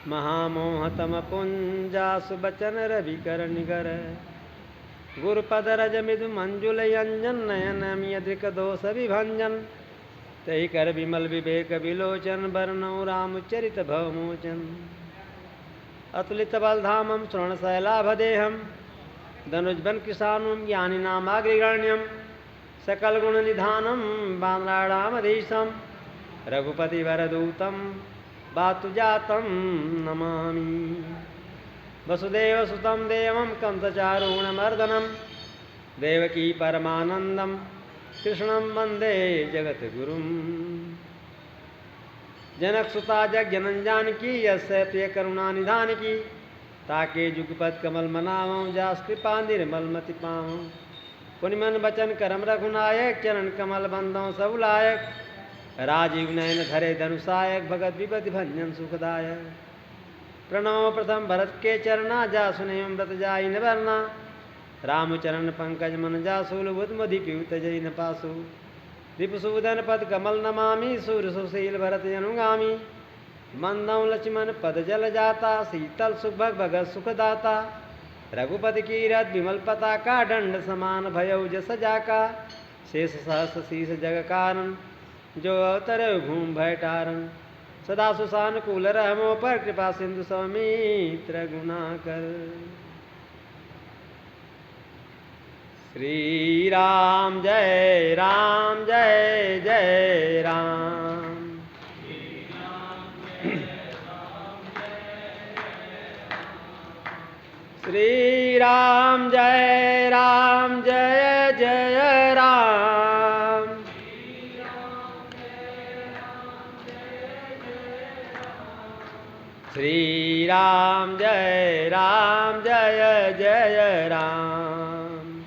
महामोहतम पुंजासु बचन रविकर निगर गुरुपद रज मिदु मंजुल यंजन नयन यद्रिक दोष विभंजन तही कर विमल विवेक विलोचन वर्णौ रामचरित भवमोचन अतुलित बलधामं श्रवण शैलाभदेहम धनुजबन किसानुम ज्ञानी नामाग्रिगण्यम सकल गुण निधानम बांद्राणामधीशम रघुपति वरदूतम बातुजातम नमामि वसुदेव सुतं देवं कंसचारूणमर्दनम देवकी परमानंदम कृष्णं वंदे जगद्गुरुम जनक सुता जग जनन जानकी यस्य प्रिय करुणा निधान की ताके जुगपत कमल मनावं जास कृपा निर्मल मति पावं पुनिमन बचन करम रघुनायक चरण कमल बंदों सबुलायक राजीव नयन धरे धनुषायक भगत विपति भंजन सुखदायक प्रणव प्रथम भरत के चरना जा सुने व्रत जाई न वरना रामचरण पंकज मन जा सूल बुध मधि पीयूत जय न पासु रिपुसूदन पद कमल नमामि सूर सुशील भरत अनुगामी मंदौ लक्ष्मण पद जल जाता शीतल सुभग भगत सुखदाता रघुपति कीरत विमल पताका दंड समान भयउ जस जाका शेष सहस शीस जग कारण जो अवतर भूम भय टारण सदा सुसानुकूल रहमो पर कृपा सिंधु सौमित्र गुना कर श्री राम जय जय राम श्री राम जय जय राम श्री राम जय जय राम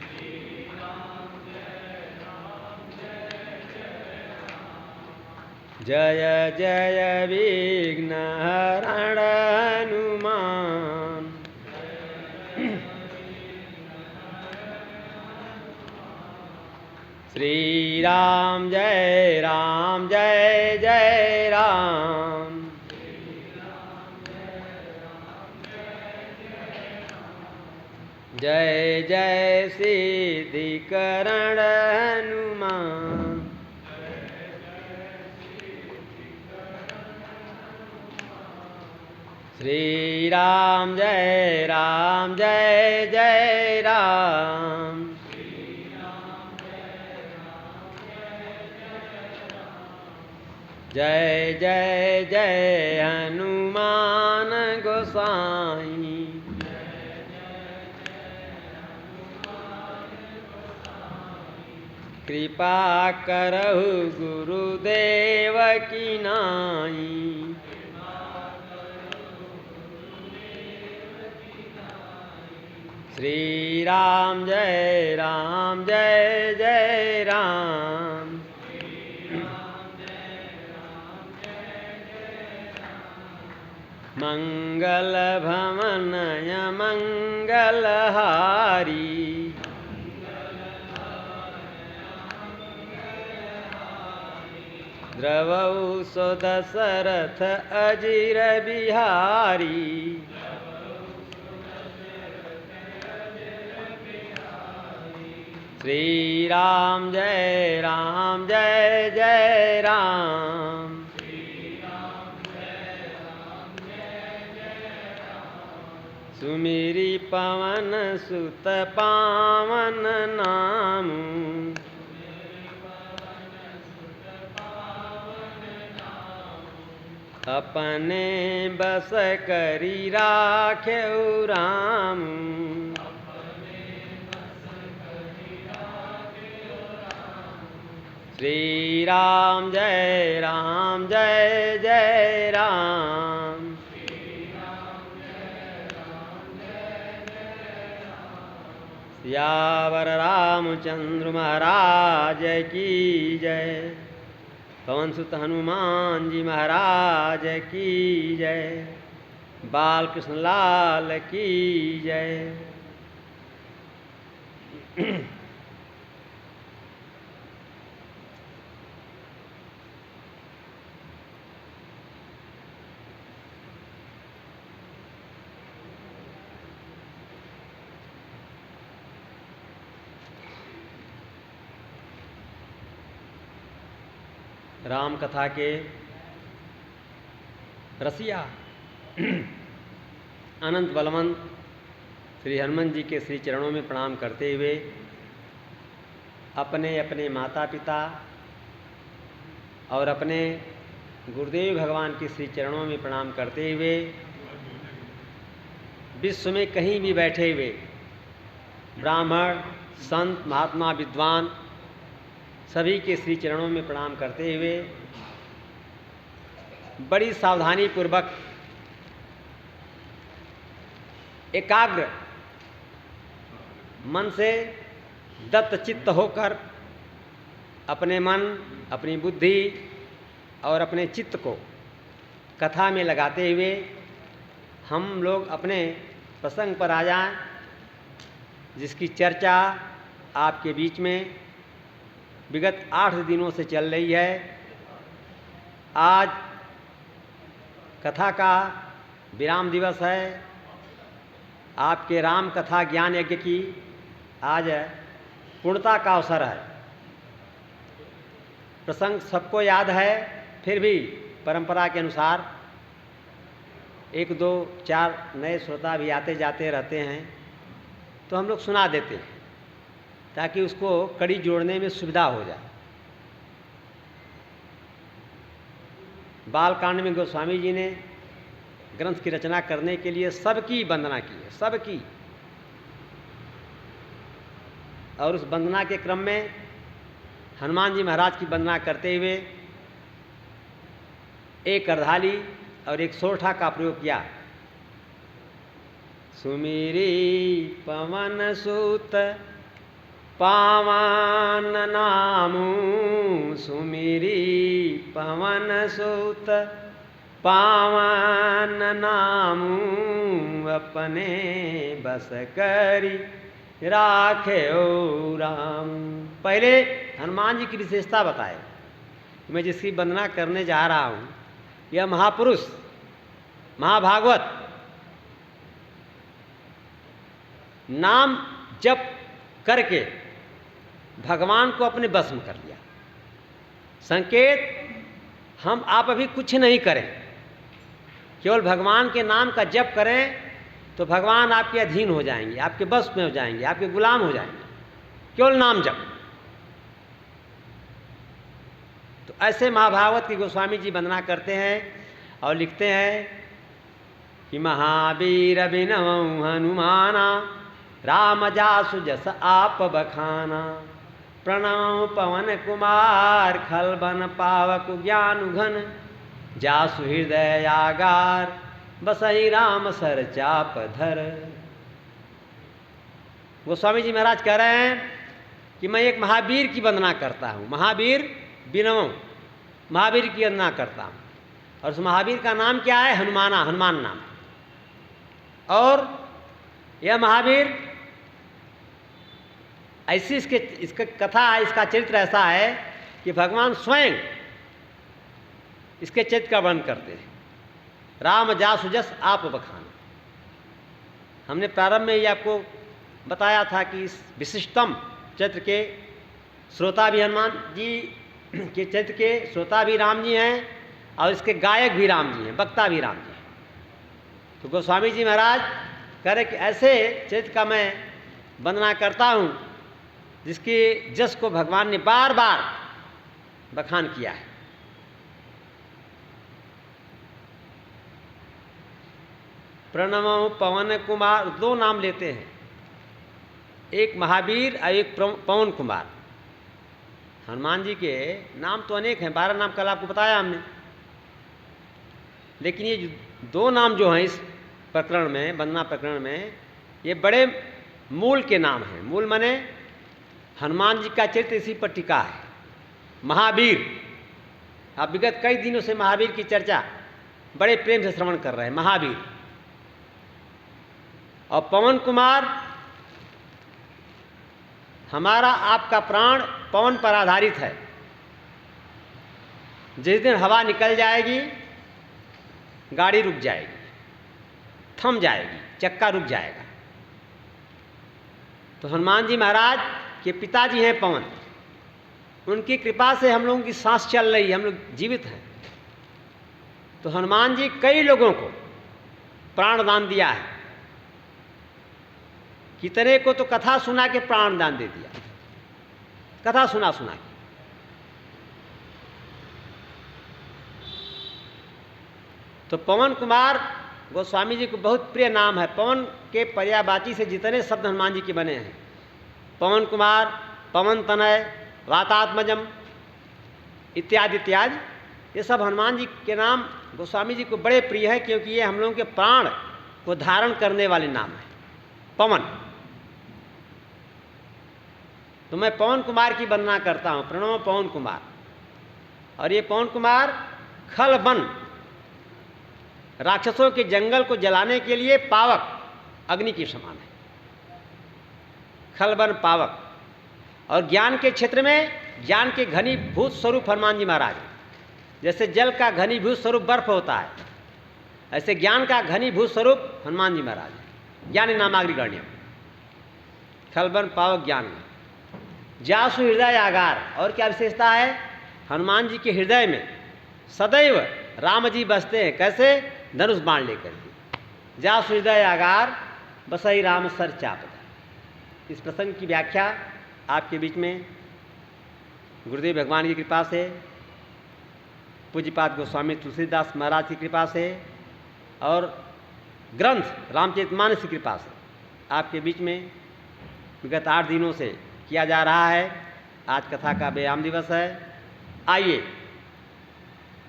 जय जय विघ्न हरण हनुमान श्री राम जय जय राम जय जय सिद्धिकरण हनुमान श्री राम जय जय राम जय जय जय हनुमान गोसाई कृपा करहु गुरुदेव की नाई श्री राम जय जय राम मंगल भवनय मंगलहारी द्रवौ सो दशरथ अजिर बिहारी श्री राम जय जय राम सुमिरी पवन सुत पावन नाम अपने बस करी राखेउ राम श्री राम जय जय राम सियावर रामचंद्र महाराज की जय पवन सुत हनुमान जी महाराज की जय बाल कृष्ण लाल की जय राम कथा के रसिया अनंत बलवंत श्री हनुमान जी के श्री चरणों में प्रणाम करते हुए अपने अपने माता पिता और अपने गुरुदेव भगवान के श्री चरणों में प्रणाम करते हुए विश्व में कहीं भी बैठे हुए ब्राह्मण संत महात्मा विद्वान सभी के श्री चरणों में प्रणाम करते हुए बड़ी सावधानी पूर्वक एकाग्र मन से दत्तचित्त होकर अपने मन, अपनी बुद्धि और अपने चित्त को कथा में लगाते हुए हम लोग अपने प्रसंग पर आ जाएं, जिसकी चर्चा आपके बीच में विगत 8 दिनों से चल रही है। आज कथा का विराम दिवस है। आपके राम कथा ज्ञान यज्ञ की आज पूर्णता का अवसर है। प्रसंग सबको याद है, फिर भी परंपरा के अनुसार 1, 2, 4 नए श्रोता भी आते जाते रहते हैं, तो हम लोग सुना देते हैं ताकि उसको कड़ी जोड़ने में सुविधा हो जाए। बालकांड में गोस्वामी जी ने ग्रंथ की रचना करने के लिए सबकी वंदना की है, सबकी। और उस वंदना के क्रम में हनुमान जी महाराज की वंदना करते हुए एक अर्धाली और एक सोरठा का प्रयोग किया। सुमिरी पवन सुत पावन नामू, सुमिरी पवन सुत पावन नामू, अपने बस करी राखे ओ राम। पहले हनुमान जी की विशेषता बताए। मैं जिसकी वंदना करने जा रहा हूँ यह महापुरुष महाभागवत नाम जप करके भगवान को अपने बस में कर लिया। संकेत हम आप अभी कुछ नहीं करें, केवल भगवान के नाम का जप करें तो भगवान आपके अधीन हो जाएंगे, आपके बस में हो जाएंगे, आपके गुलाम हो जाएंगे, केवल नाम जप। तो ऐसे महाभागवत की गोस्वामी जी वंदना करते हैं और लिखते हैं कि महावीर बिनवं हनुमाना, राम जासु जस आप बखाना, प्रणव पवन कुमार खलबन पावक ज्ञान घन, जासु हृदय आगार बसई राम सर चाप धर। गोस्वामी जी महाराज कह रहे हैं कि मैं एक महावीर की वंदना करता हूँ, महावीर बिनवं, महावीर की वंदना करता हूँ। और उस महावीर का नाम क्या है? हनुमाना, हनुमान नाम। और यह महावीर ऐसी इसका कथा है, इसका चरित्र ऐसा है कि भगवान स्वयं इसके चरित्र का वर्णन करते हैं। राम जासु जस आप बखाना। हमने प्रारंभ में ही आपको बताया था कि इस विशिष्टम चरित्र के श्रोता भी हनुमान जी के चरित्र के श्रोता भी राम जी हैं और इसके गायक भी राम जी हैं, वक्ता भी राम जी हैं। तो गोस्वामी जी महाराज कह रहे कि ऐसे चरित्र का मैं वंदना करता हूँ जिसके जस को भगवान ने बार बार बखान किया है। प्रणव पवन कुमार, 2 नाम लेते हैं, एक महावीर और एक पवन कुमार। हनुमान जी के नाम तो अनेक हैं, 12 नाम कल आपको बताया हमने, लेकिन ये 2 नाम जो हैं इस प्रकरण में, वंदना प्रकरण में, ये बड़े मूल के नाम हैं। मूल माने हनुमान जी का चरित्र इसी पर टिका है। महावीर, आप विगत कई दिनों से महावीर की चर्चा बड़े प्रेम से श्रवण कर रहे हैं, महावीर। और पवन कुमार, हमारा आपका प्राण पवन पर आधारित है। जिस दिन हवा निकल जाएगी गाड़ी रुक जाएगी, थम जाएगी, चक्का रुक जाएगा। तो हनुमान जी महाराज के पिताजी हैं पवन, उनकी कृपा से हम लोगों की सांस चल रही है, हम लोग जीवित हैं। तो हनुमान जी कई लोगों को प्राण दान दिया है, कितने को तो कथा सुना के प्राण दान दे दिया, कथा सुना सुना के। तो पवन कुमार गोस्वामी जी को बहुत प्रिय नाम है। पवन के पर्यायवाची से जितने शब्द हनुमान जी के बने हैं, पवन कुमार, पवन तनय, वातात्मजम इत्यादि इत्यादि, ये सब हनुमान जी के नाम गोस्वामी जी को बड़े प्रिय है, क्योंकि ये हम लोगों के प्राण को धारण करने वाले नाम है पवन। तो मैं पवन कुमार की वंदना करता हूँ, प्रणव पवन कुमार। और ये पवन कुमार खल वन राक्षसों के जंगल को जलाने के लिए पावक अग्नि के समान है, खल वन पावक। और ज्ञान के क्षेत्र में ज्ञान के घनीभूत स्वरूप हनुमान जी महाराज। जैसे जल का घनीभूत स्वरूप बर्फ होता है, ऐसे ज्ञान का घनीभूत स्वरूप हनुमान जी महाराज है। ज्ञान नामाग्रि गण्यम, खल वन पावक ज्ञान में जासु हृदय आगार। और क्या विशेषता है? हनुमान जी के हृदय में सदैव राम जी बसते हैं। कैसे? धनुष बाण लेकर के। जासु हृदय आगार बसई राम सर चापदा। इस प्रसंग की व्याख्या आपके बीच में गुरुदेव भगवान की कृपा से, पूज्यपाद गोस्वामी तुलसीदास महाराज की कृपा से और ग्रंथ रामचरितमानस की कृपा से आपके बीच में विगत 8 दिनों से किया जा रहा है। आज कथा का व्यायाम दिवस है। आइए,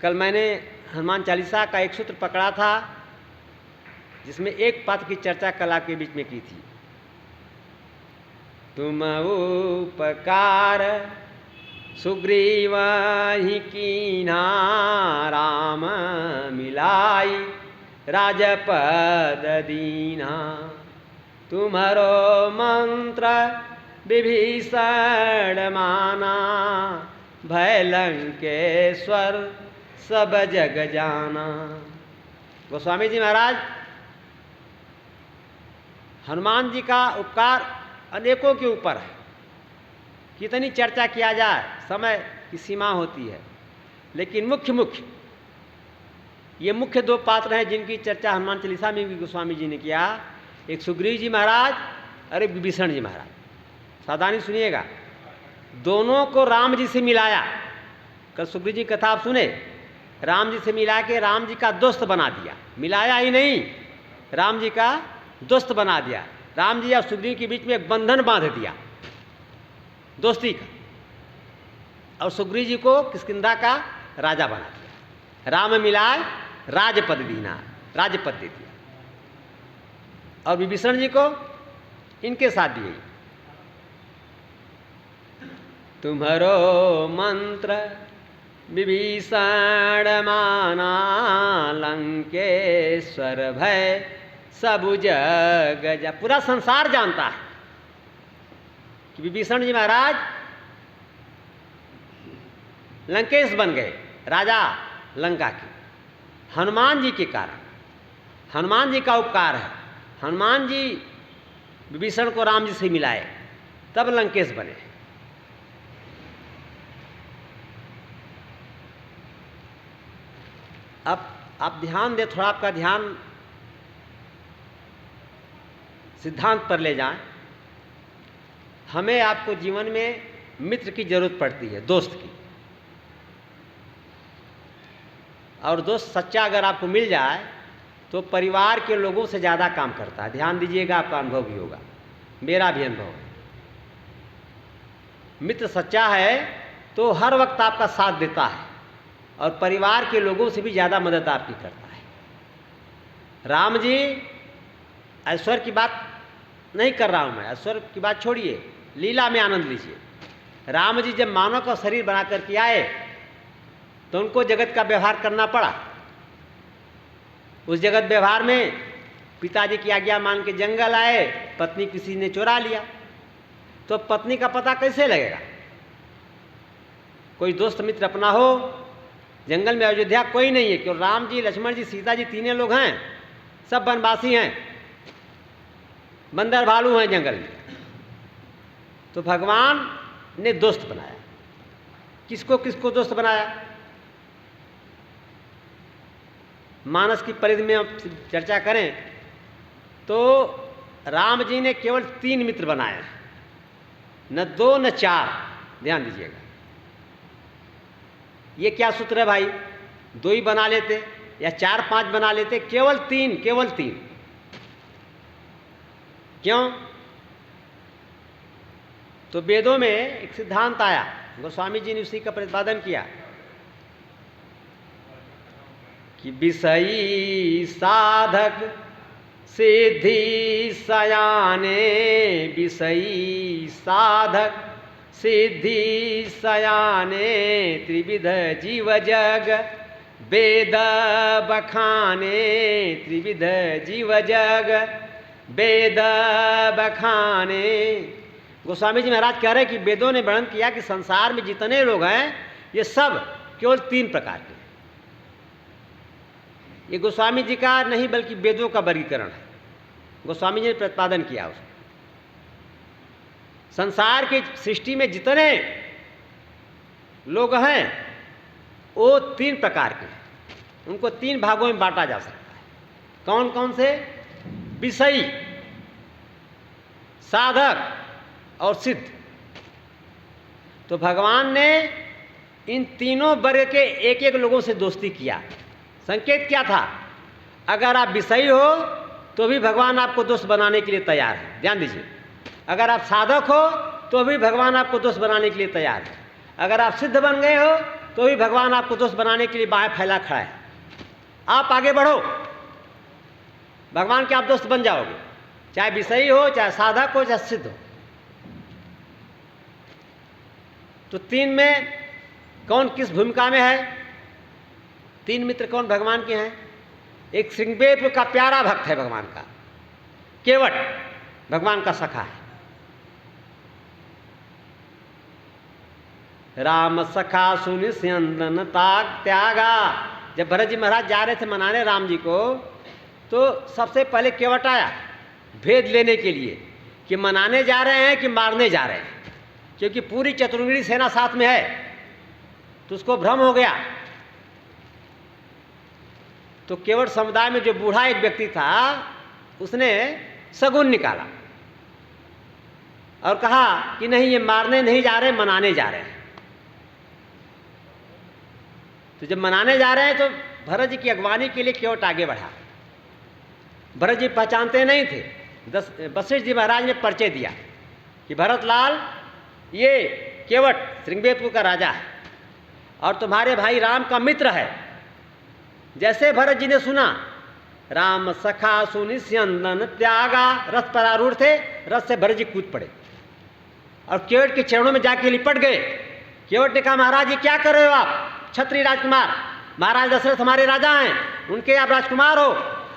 कल मैंने हनुमान चालीसा का एक सूत्र पकड़ा था, जिसमें एक पात्र की चर्चा कल आपके बीच में की थी। तुम उपकार सुग्रीव ही कीन्हा, राम मिलाई राजपद दीन्हा। तुम्हारो मंत्र विभीषण माना, भय लंकेश्वर सब जग जाना। गोस्वामी जी महाराज, हनुमान जी का उपकार अनेकों के ऊपर है, कितनी चर्चा किया जाए, समय की सीमा होती है। लेकिन मुख्य ये मुख्य 2 पात्र हैं जिनकी चर्चा हनुमान चालीसा में भी गोस्वामी जी ने किया। एक सुग्रीव जी महाराज और एक विभीषण जी महाराज। सावधानी सुनिएगा, दोनों को राम जी से मिलाया। कल सुग्रीव जी कथा आप सुने, राम जी से मिला के राम जी का दोस्त बना दिया। मिलाया ही नहीं, राम जी का दोस्त बना दिया। राम जी और सुग्रीव के बीच में एक बंधन बांध दिया दोस्ती का, और सुग्रीव जी को किष्किंधा का राजा बना दिया। राम मिलाए राजपद दीना, राजपद दे दिया। और विभीषण जी को इनके साथ भी यही, तुम्हारो मंत्र विभीषण माना, लंकेश्वर भय सब जग जा। पूरा संसार जानता है कि विभीषण जी महाराज लंकेश बन गए, राजा लंका के, हनुमान जी के कारण। हनुमान जी का उपकार है। हनुमान जी विभीषण को राम जी से मिलाए, तब लंकेश बने। अब आप ध्यान दें, थोड़ा आपका ध्यान सिद्धांत पर ले जाएं। हमें आपको जीवन में मित्र की जरूरत पड़ती है, दोस्त की। और दोस्त सच्चा अगर आपको मिल जाए तो परिवार के लोगों से ज़्यादा काम करता है। ध्यान दीजिएगा, आपका अनुभव भी होगा, मेरा भी अनुभव है। मित्र सच्चा है तो हर वक्त आपका साथ देता है और परिवार के लोगों से भी ज़्यादा मदद आपकी करता है। राम जी, ऐश्वर्य की बात नहीं कर रहा हूँ मैं, ऐश्वर्य की बात छोड़िए, लीला में आनंद लीजिए। राम जी जब मानव का शरीर बना करके आए तो उनको जगत का व्यवहार करना पड़ा। उस जगत व्यवहार में पिताजी की आज्ञा मान के जंगल आए, पत्नी किसी ने चुरा लिया, तो पत्नी का पता कैसे लगेगा? कोई दोस्त मित्र अपना हो। जंगल में अयोध्या कोई नहीं है, क्यों? राम जी, लक्ष्मण जी, सीता जी, 3 लोग हैं, सब वनवासी हैं, बंदर भालू हैं जंगल में। तो भगवान ने दोस्त बनाया। किसको किसको दोस्त बनाया? मानस की परिधि में हम चर्चा करें तो राम जी ने केवल 3 मित्र बनाए, न 2 न 4। ध्यान दीजिएगा, ये क्या सूत्र है भाई? 2 ही बना लेते या 4-5 बना लेते, केवल 3, केवल 3। क्यों? तो वेदों में एक सिद्धांत आया, गोस्वामी जी ने उसी का प्रतिपादन किया कि विषयी साधक सिद्धि सयाने, विषयी साधक सिद्धि सयाने, त्रिविध जीव जग वेद बखाने, त्रिविध जीव जग वेद बखाने। गोस्वामी जी महाराज कह रहे हैं कि वेदों ने वर्णन किया कि संसार में जितने लोग हैं ये सब केवल 3 प्रकार के। ये गोस्वामी जी का नहीं बल्कि वेदों का वर्गीकरण है, गोस्वामी जी ने प्रतिपादन किया उसको। संसार की सृष्टि में जितने लोग हैं वो 3 प्रकार के हैं, उनको 3 भागों में बांटा जा सकता है। कौन कौन से? विषयी, साधक और सिद्ध। तो भगवान ने इन तीनों वर्ग के एक एक लोगों से दोस्ती किया। संकेत क्या था? अगर आप विषयी हो तो भी भगवान आपको दोस्त बनाने के लिए तैयार है। ध्यान दीजिए, अगर आप साधक हो तो भी भगवान आपको दोस्त बनाने के लिए तैयार है। अगर आप सिद्ध बन गए हो तो भी भगवान आपको दोस्त बनाने के लिए बाएं फैला खड़ा है। आप आगे बढ़ो, भगवान के आप दोस्त बन जाओगे, चाहे विषयी हो, चाहे साधक हो, चाहे सिद्ध हो। तो 3 में कौन किस भूमिका में है? 3 मित्र कौन भगवान के हैं? एक श्रृंगवेर का प्यारा भक्त है भगवान का, केवट भगवान का सखा है। राम सखा सुनि स्यंदन ताग त्यागा। जब भरत जी महाराज जा रहे थे मनाने राम जी को, तो सबसे पहले केवट आया भेद लेने के लिए कि मनाने जा रहे हैं कि मारने जा रहे हैं, क्योंकि पूरी चतुर्ंगी सेना साथ में है। तो उसको भ्रम हो गया। तो केवट समुदाय में जो बूढ़ा एक व्यक्ति था उसने शगुन निकाला और कहा कि नहीं, ये मारने नहीं जा रहे, मनाने जा रहे हैं। तो जब मनाने जा रहे हैं तो भरत जी की अगवानी के लिए केवट आगे बढ़ा। भरत जी पहचानते नहीं थे। वशिष्ठ जी महाराज ने परिचय दिया कि भरत लाल, ये केवट श्रृंगवेरपुर का राजा है और तुम्हारे भाई राम का मित्र है। जैसे भरत जी ने सुना, राम सखा सुनि स्यंदन त्यागा, रथ पर आरूढ़ थे, रथ से भरत जी कूद पड़े और केवट के चरणों में जाके लिपट गए। केवट ने कहा, महाराज ये क्या कर रहे हो आप? क्षत्रिय राजकुमार, महाराज दशरथ हमारे राजा हैं, उनके आप राजकुमार हो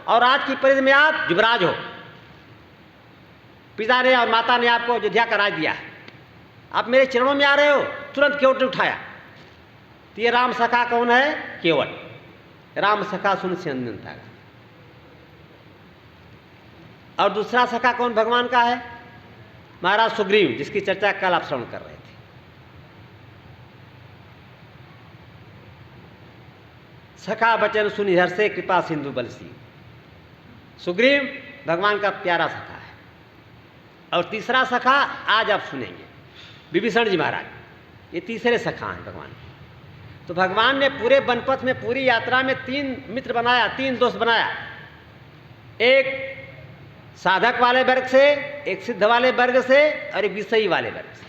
और आज की परिधि में आप युवराज हो। पिता ने और माता ने आपको अयोध्या का राज दिया है, आप मेरे चरणों में आ रहे हो। तुरंत केवट ने उठाया। तो ये राम सखा कौन है? केवट। राम सखा सुन स्यंदन था। और दूसरा सखा कौन भगवान का है? महाराज सुग्रीव, जिसकी चर्चा कल आप श्रवण कर रहे थे। सखा बचन सुनि हर्षे कृपा सिंधु बलसी। सुग्रीव भगवान का प्यारा सखा है। और तीसरा सखा आज आप सुनेंगे, विभीषण जी महाराज। ये तीसरे सखा हैं भगवान। तो भगवान ने पूरे वनपथ में, पूरी यात्रा में 3 मित्र बनाया, 3 दोस्त बनाया। एक साधक वाले वर्ग से, एक सिद्ध वाले वर्ग से और एक विषयी वाले वर्ग से।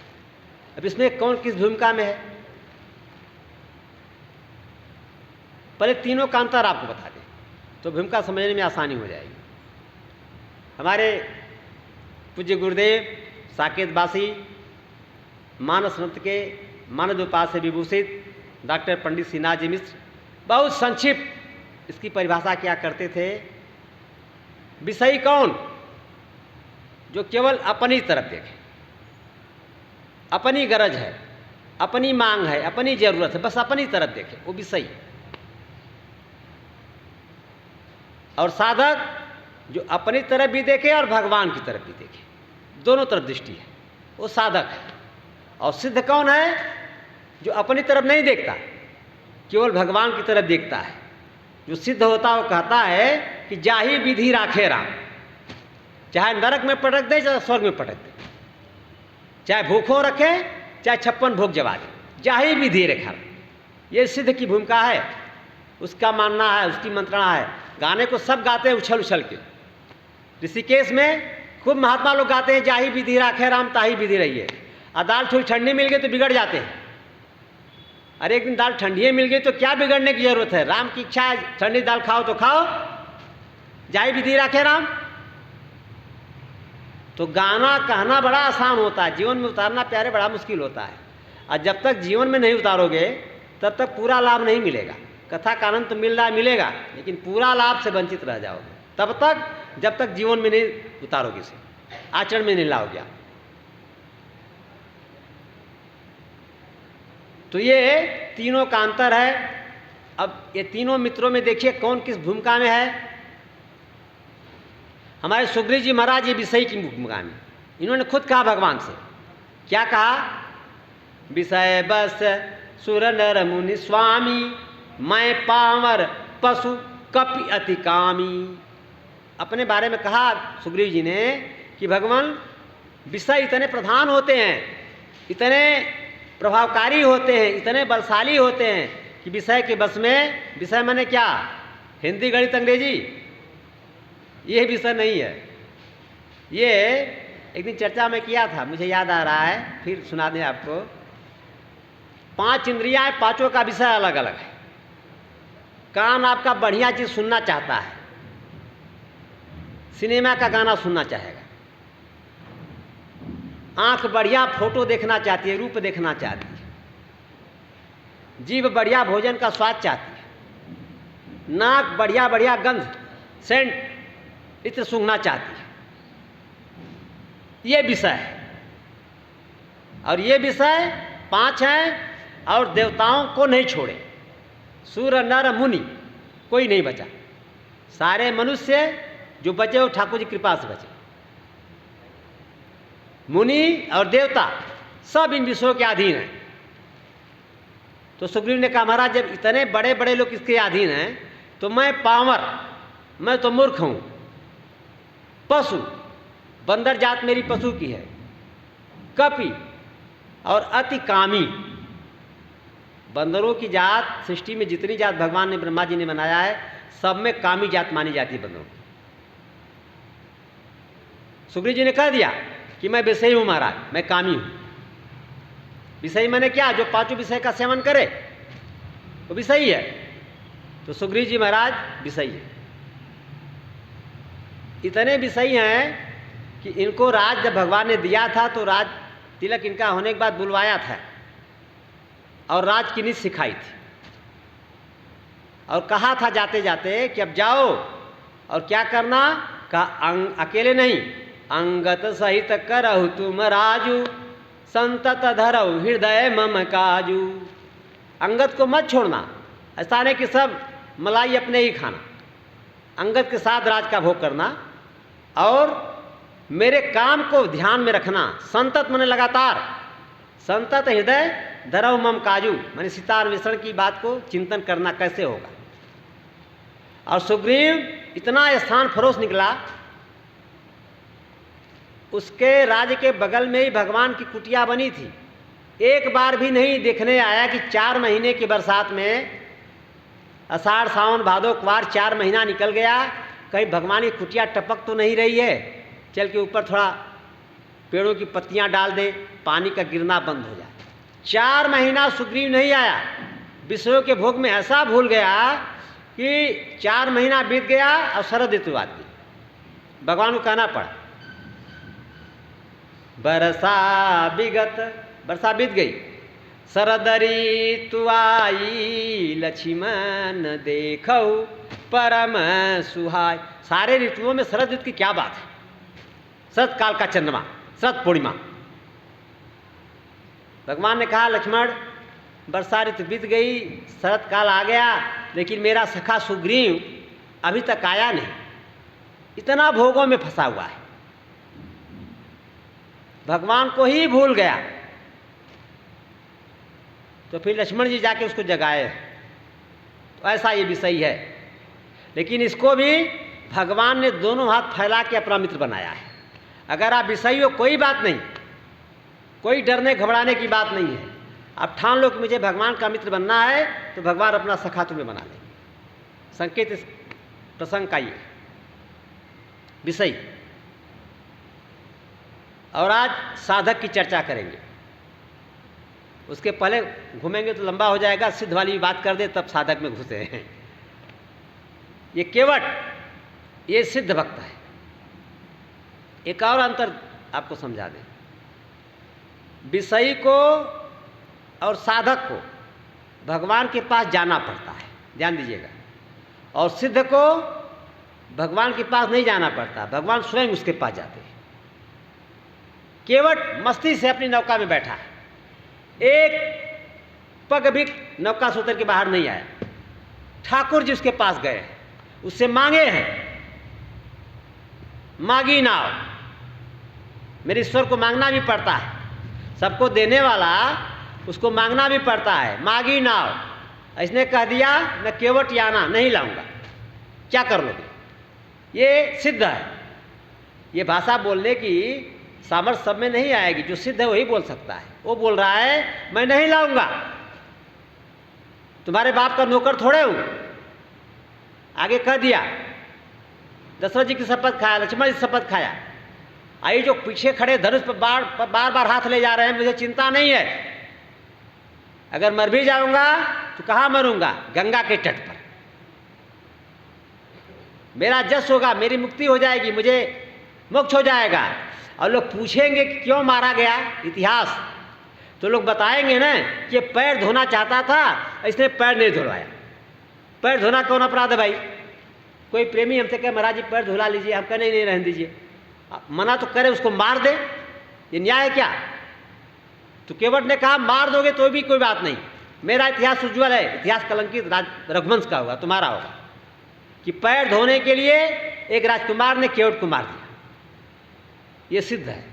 अब इसमें कौन किस भूमिका में है? पहले तीनों का अंतर आपको बता दें तो भूमिका समझने में आसानी हो जाएगी। हमारे पूज्य गुरुदेव साकेतवासी, मानस नृत्य के मानद उपाधि से विभूषित डॉक्टर पंडित श्रीनाथ जी मिश्र बहुत संक्षिप्त इसकी परिभाषा क्या करते थे। विषयी कौन? जो केवल अपनी तरफ देखे, अपनी गरज है, अपनी मांग है, अपनी जरूरत है, बस अपनी तरफ देखे, वो विषयी। और साधक जो अपनी तरफ भी देखे और भगवान की तरफ भी देखे, दोनों तरफ दृष्टि है, वो साधक है। और सिद्ध कौन है? जो अपनी तरफ नहीं देखता, केवल भगवान की तरफ देखता है। जो सिद्ध होता है वो कहता है कि जाही विधि राखे राम, चाहे नरक में पटक दे चाहे स्वर्ग में पटक दे, चाहे भूखों रखे चाहे 56 भोग जवा दे, जाही विधि रेखा। ये सिद्ध की भूमिका है, उसका मानना है, उसकी मंत्रणा है। गाने को सब गाते हैं उछल उछल के। ऋषिकेश में खूब महात्मा लोग गाते हैं जाही विधि राखे राम ताही विधि रहिए। और दाल थोड़ी ठंडी मिल गई तो बिगड़ जाते हैं। अरे एक दिन दाल ठंडी मिल गई तो क्या बिगड़ने की जरूरत है? राम की इच्छा है ठंडी दाल खाओ तो खाओ, जाही विधि राखे राम। तो गाना कहना बड़ा आसान होता है, जीवन में उतारना प्यारे बड़ा मुश्किल होता है। और जब तक जीवन में नहीं उतारोगे तब तक पूरा लाभ नहीं मिलेगा। कथा का आनंद तो मिल रहा मिलेगा, लेकिन पूरा लाभ से वंचित रह जाओगे तब तक, जब तक जीवन में नहीं उतारोगे, इसे आचरण में नहीं लाओगे आप। तो ये तीनों का अंतर है। अब ये तीनों मित्रों में देखिए कौन किस भूमिका में है। हमारे सुग्रीव जी महाराज ये विषय की भूमिका में, इन्होंने खुद कहा भगवान से, क्या कहा? विषय बस सुर नर मुनि स्वामी, मैं पावर पशु कपि अति कामी। अपने बारे में कहा सुग्रीव जी ने कि भगवान विषय इतने प्रधान होते हैं, इतने प्रभावकारी होते हैं, इतने बलशाली होते हैं कि विषय के बस में, विषय माने क्या? हिंदी गणित अंग्रेजी, ये विषय नहीं है। ये एक दिन चर्चा में किया था, मुझे याद आ रहा है, फिर सुना दें आपको। 5 इंद्रियां, पांचों का विषय अलग अलग है। कान आपका बढ़िया चीज सुनना चाहता है, सिनेमा का गाना सुनना चाहेगा। आंख बढ़िया फोटो देखना चाहती है, रूप देखना चाहती है। जीभ बढ़िया भोजन का स्वाद चाहती है। नाक बढ़िया बढ़िया गंध, सेंट, इत्र सूंघना चाहती है। ये विषय है। और ये विषय 5 हैं, और देवताओं को नहीं छोड़े। सूर नर मुनि कोई नहीं बचा। सारे मनुष्य जो बचे वो ठाकुर जी कृपा से बचे। मुनि और देवता सब इन विषयों के अधीन हैं। तो सुग्रीव ने कहा महाराज जब इतने बड़े बड़े लोग इसके अधीन हैं तो मैं पामर, मैं तो मूर्ख हूं। पशु, बंदर जात मेरी पशु की है। कपि और अति कामी, बंदरों की जात सृष्टि में जितनी जात भगवान ने, ब्रह्मा जी ने बनाया है, सब में कामी जात मानी जाती है बंदरों की। सुग्रीव जी ने कह दिया कि मैं विषयी हूं महाराज, मैं कामी हूं। विषयी मैंने क्या? जो 5 विषय का सेवन करे वो विषयी है। तो सुग्रीव जी महाराज विषयी है। इतने विषयी हैं कि इनको राज जब भगवान ने दिया था तो राज तिलक इनका होने के बाद बुलवाया था और राज की नीति सिखाई थी और कहा था जाते जाते कि अब जाओ और क्या करना? कहा अकेले नहीं, अंगत सहित करहु तुम राजू, संतत धरहु हृदय मम काजू। अंगत को मत छोड़ना, ऐसा नहीं कि सब मलाई अपने ही खाना। अंगत के साथ राज का भोग करना और मेरे काम को ध्यान में रखना। संतत माने लगातार, संतत हृदय धरहु मम काजू माने सीतार विषण की बात को चिंतन करना कैसे होगा। और सुग्रीव इतना स्थान फरोश निकला, उसके राज्य के बगल में ही भगवान की कुटिया बनी थी। एक बार भी नहीं देखने आया कि 4 महीने की बरसात में, आषाढ़ सावन भादो क्वार 4 महीना निकल गया, कहीं भगवान की कुटिया टपक तो नहीं रही है, चल के ऊपर थोड़ा पेड़ों की पत्तियां डाल दे, पानी का गिरना बंद हो जाए। 4 महीना सुग्रीव नहीं आया। विषयों के भोग में ऐसा भूल गया कि 4 महीना बीत गया और शरद ऋतु आती, भगवान को कहना पड़ा बरसा विगत, बरसा बीत गई, शरद ऋतु आई, लक्ष्मण देखो परम सुहाय। सारे ऋतुओं में शरद ऋतु की क्या बात है? शरद काल का चंद्रमा, शरद पूर्णिमा। भगवान ने कहा लक्ष्मण वर्षा ऋतु बीत गई, शरद काल आ गया, लेकिन मेरा सखा सुग्रीव अभी तक आया नहीं, इतना भोगों में फंसा हुआ है, भगवान को ही भूल गया। तो फिर लक्ष्मण जी जाके उसको जगाए। तो ऐसा ये विषय है। लेकिन इसको भी भगवान ने दोनों हाथ फैला के अपना मित्र बनाया है। अगर आप विषयी हो, कोई बात नहीं, कोई डरने घबराने की बात नहीं है। आप ठान लो कि मुझे भगवान का मित्र बनना है, तो भगवान अपना सखा तुम्हें बना लेंगे। संकेत इस प्रसंग का ये विषय। और आज साधक की चर्चा करेंगे। उसके पहले घूमेंगे तो लंबा हो जाएगा, सिद्ध वाली बात कर दे तब साधक में घुसे हैं। ये केवट, ये सिद्ध भक्त है। एक और अंतर आपको समझा दें, विषयी को और साधक को भगवान के पास जाना पड़ता है, ध्यान दीजिएगा, और सिद्ध को भगवान के पास नहीं जाना पड़ता, भगवान स्वयं उसके पास जाते हैं। केवट मस्ती से अपनी नौका में बैठा है, एक पग भी नौका से उतर के बाहर नहीं आया। ठाकुर जी उसके पास गए हैं, उससे मांगे हैं, मांगी नाव। मेरे ईश्वर को मांगना भी पड़ता है, सबको देने वाला उसको मांगना भी पड़ता है। मांगी नाव, इसने कह दिया मैं केवट याना नहीं लाऊंगा, क्या कर लोगे? ये सिद्ध है। ये भाषा बोलने की सामर्थ्य सब में नहीं आएगी, जो सिद्ध है वही बोल सकता है। वो बोल रहा है मैं नहीं लाऊंगा, तुम्हारे बाप का नौकर थोड़े हूं। आगे कह दिया, दशरथ जी की शपथ खाया, लक्ष्मण जी शपथ खाया। आई जो पीछे खड़े धनुष पर बार बार हाथ ले जा रहे हैं, मुझे चिंता नहीं है। अगर मर भी जाऊंगा तो कहाँ मरूंगा? गंगा के तट पर। मेरा जस होगा, मेरी मुक्ति हो जाएगी, मुझे मोक्ष हो जाएगा। और लोग पूछेंगे कि क्यों मारा गया, इतिहास, तो लोग बताएंगे ना कि पैर धोना चाहता था, इसने पैर नहीं धुलवाया। पैर धोना कौन अपराध है भाई? कोई प्रेमी हमसे कहे महाराज जी पैर धुला लीजिए, हम कहे नहीं रहने दीजिए। मना तो करे, उसको मार दे, ये न्याय है क्या? तो केवट ने कहा मार दोगे तो भी कोई बात नहीं, मेरा इतिहास उज्ज्वल है। इतिहास कलंकित रघुवंश का होगा, तुम्हारा होगा, कि पैर धोने के लिए एक राजकुमार ने केवट को मार दिया। ये सिद्ध है।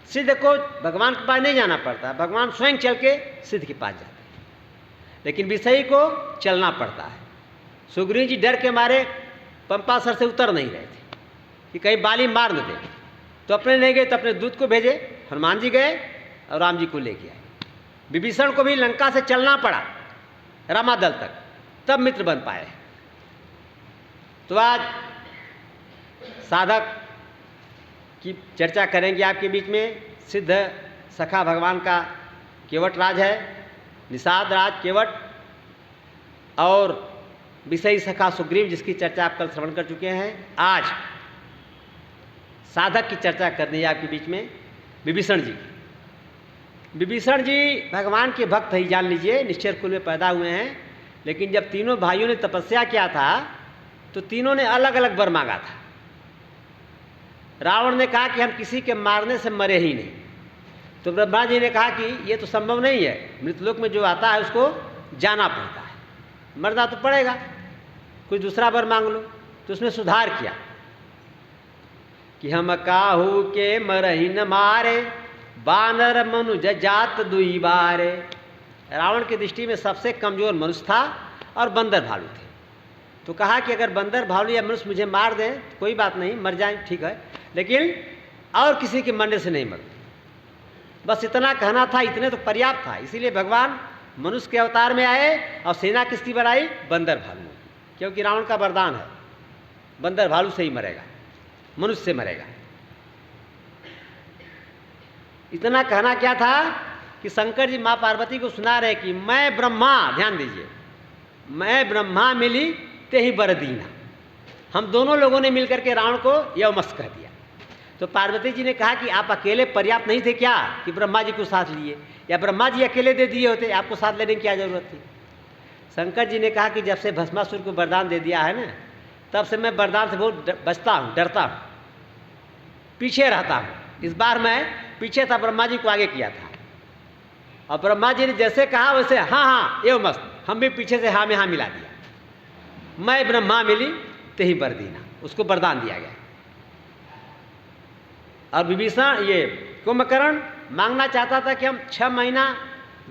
सिद्ध को भगवान के पास नहीं जाना पड़ता, भगवान स्वयं चल के सिद्ध के पास जाते हैं। लेकिन विषयी को चलना पड़ता है। सुग्रीव जी डर के मारे पंपासर से उतर नहीं रहे थे कि कहीं बाली मार न दे, तो अपने नहीं गए तो अपने दूत को भेजे, हनुमान जी गए और राम जी को लेके आए। विभीषण को भी लंका से चलना पड़ा रामादल तक, तब मित्र बन पाए। तो आज साधक की चर्चा करेंगे आपके बीच में। सिद्ध सखा भगवान का केवट राज है, निषाद राज केवट, और विषयी सखा सुग्रीव, जिसकी चर्चा आप कल श्रवण कर चुके हैं। आज साधक की चर्चा करनी है आपके बीच में, विभीषण जी। विभीषण जी भगवान के भक्त ही, जान लीजिए, निश्चर कुल में पैदा हुए हैं। लेकिन जब तीनों भाइयों ने तपस्या किया था तो तीनों ने अलग अलग वर मांगा था। रावण ने कहा कि हम किसी के मारने से मरे ही नहीं, तो ब्रह्मा जी ने कहा कि ये तो संभव नहीं है, मृतलोक में जो आता है उसको जाना पड़ता है, मरना तो पड़ेगा, कोई दूसरा वर मांग लो। तो उसने सुधार किया कि हम काहू के मरही न मारे, बानर मनुज जात दुई बारे। रावण की दृष्टि में सबसे कमजोर मनुष्य था और बंदर भालू थे। तो कहा कि अगर बंदर भालू या मनुष्य मुझे मार दें तो कोई बात नहीं, मर जाए ठीक है, लेकिन और किसी के मरने से नहीं मर। बस इतना कहना था, इतने तो पर्याप्त था। इसीलिए भगवान मनुष्य के अवतार में आए और सेना किसकी बनाई? बंदर भालू, क्योंकि रावण का वरदान है बंदर भालू से ही मरेगा, मनुष्य से मरेगा। इतना कहना क्या था कि शंकर जी माँ पार्वती को सुना रहे कि मैं ब्रह्मा, ध्यान दीजिए, मैं ब्रह्मा मिली ते ही बर दीना। हम दोनों लोगों ने मिलकर के रावण को यवमस्त कह दिया। तो पार्वती जी ने कहा कि आप अकेले पर्याप्त नहीं थे क्या कि ब्रह्मा जी को साथ लिए, या ब्रह्मा जी अकेले दे दिए होते, आपको साथ लेने की क्या जरूरत थी? शंकर जी ने कहा कि जब से भस्मासुर को वरदान दे दिया है ना, तब से मैं वरदान से बहुत बचता हूँ, डरता हूँ, पीछे रहता हूँ। इस बार मैं पीछे था, ब्रह्मा जी को आगे किया था, और ब्रह्मा जी ने जैसे कहा वैसे हाँ हाँ एवमस्त, हम भी पीछे से हाँ में हाँ मिला दिया। मैं ब्रह्मा मिली ते ही बर दीना, उसको वरदान दिया गया। और विभीषण ये कुंभकर्ण मांगना चाहता था कि हम 6 महीना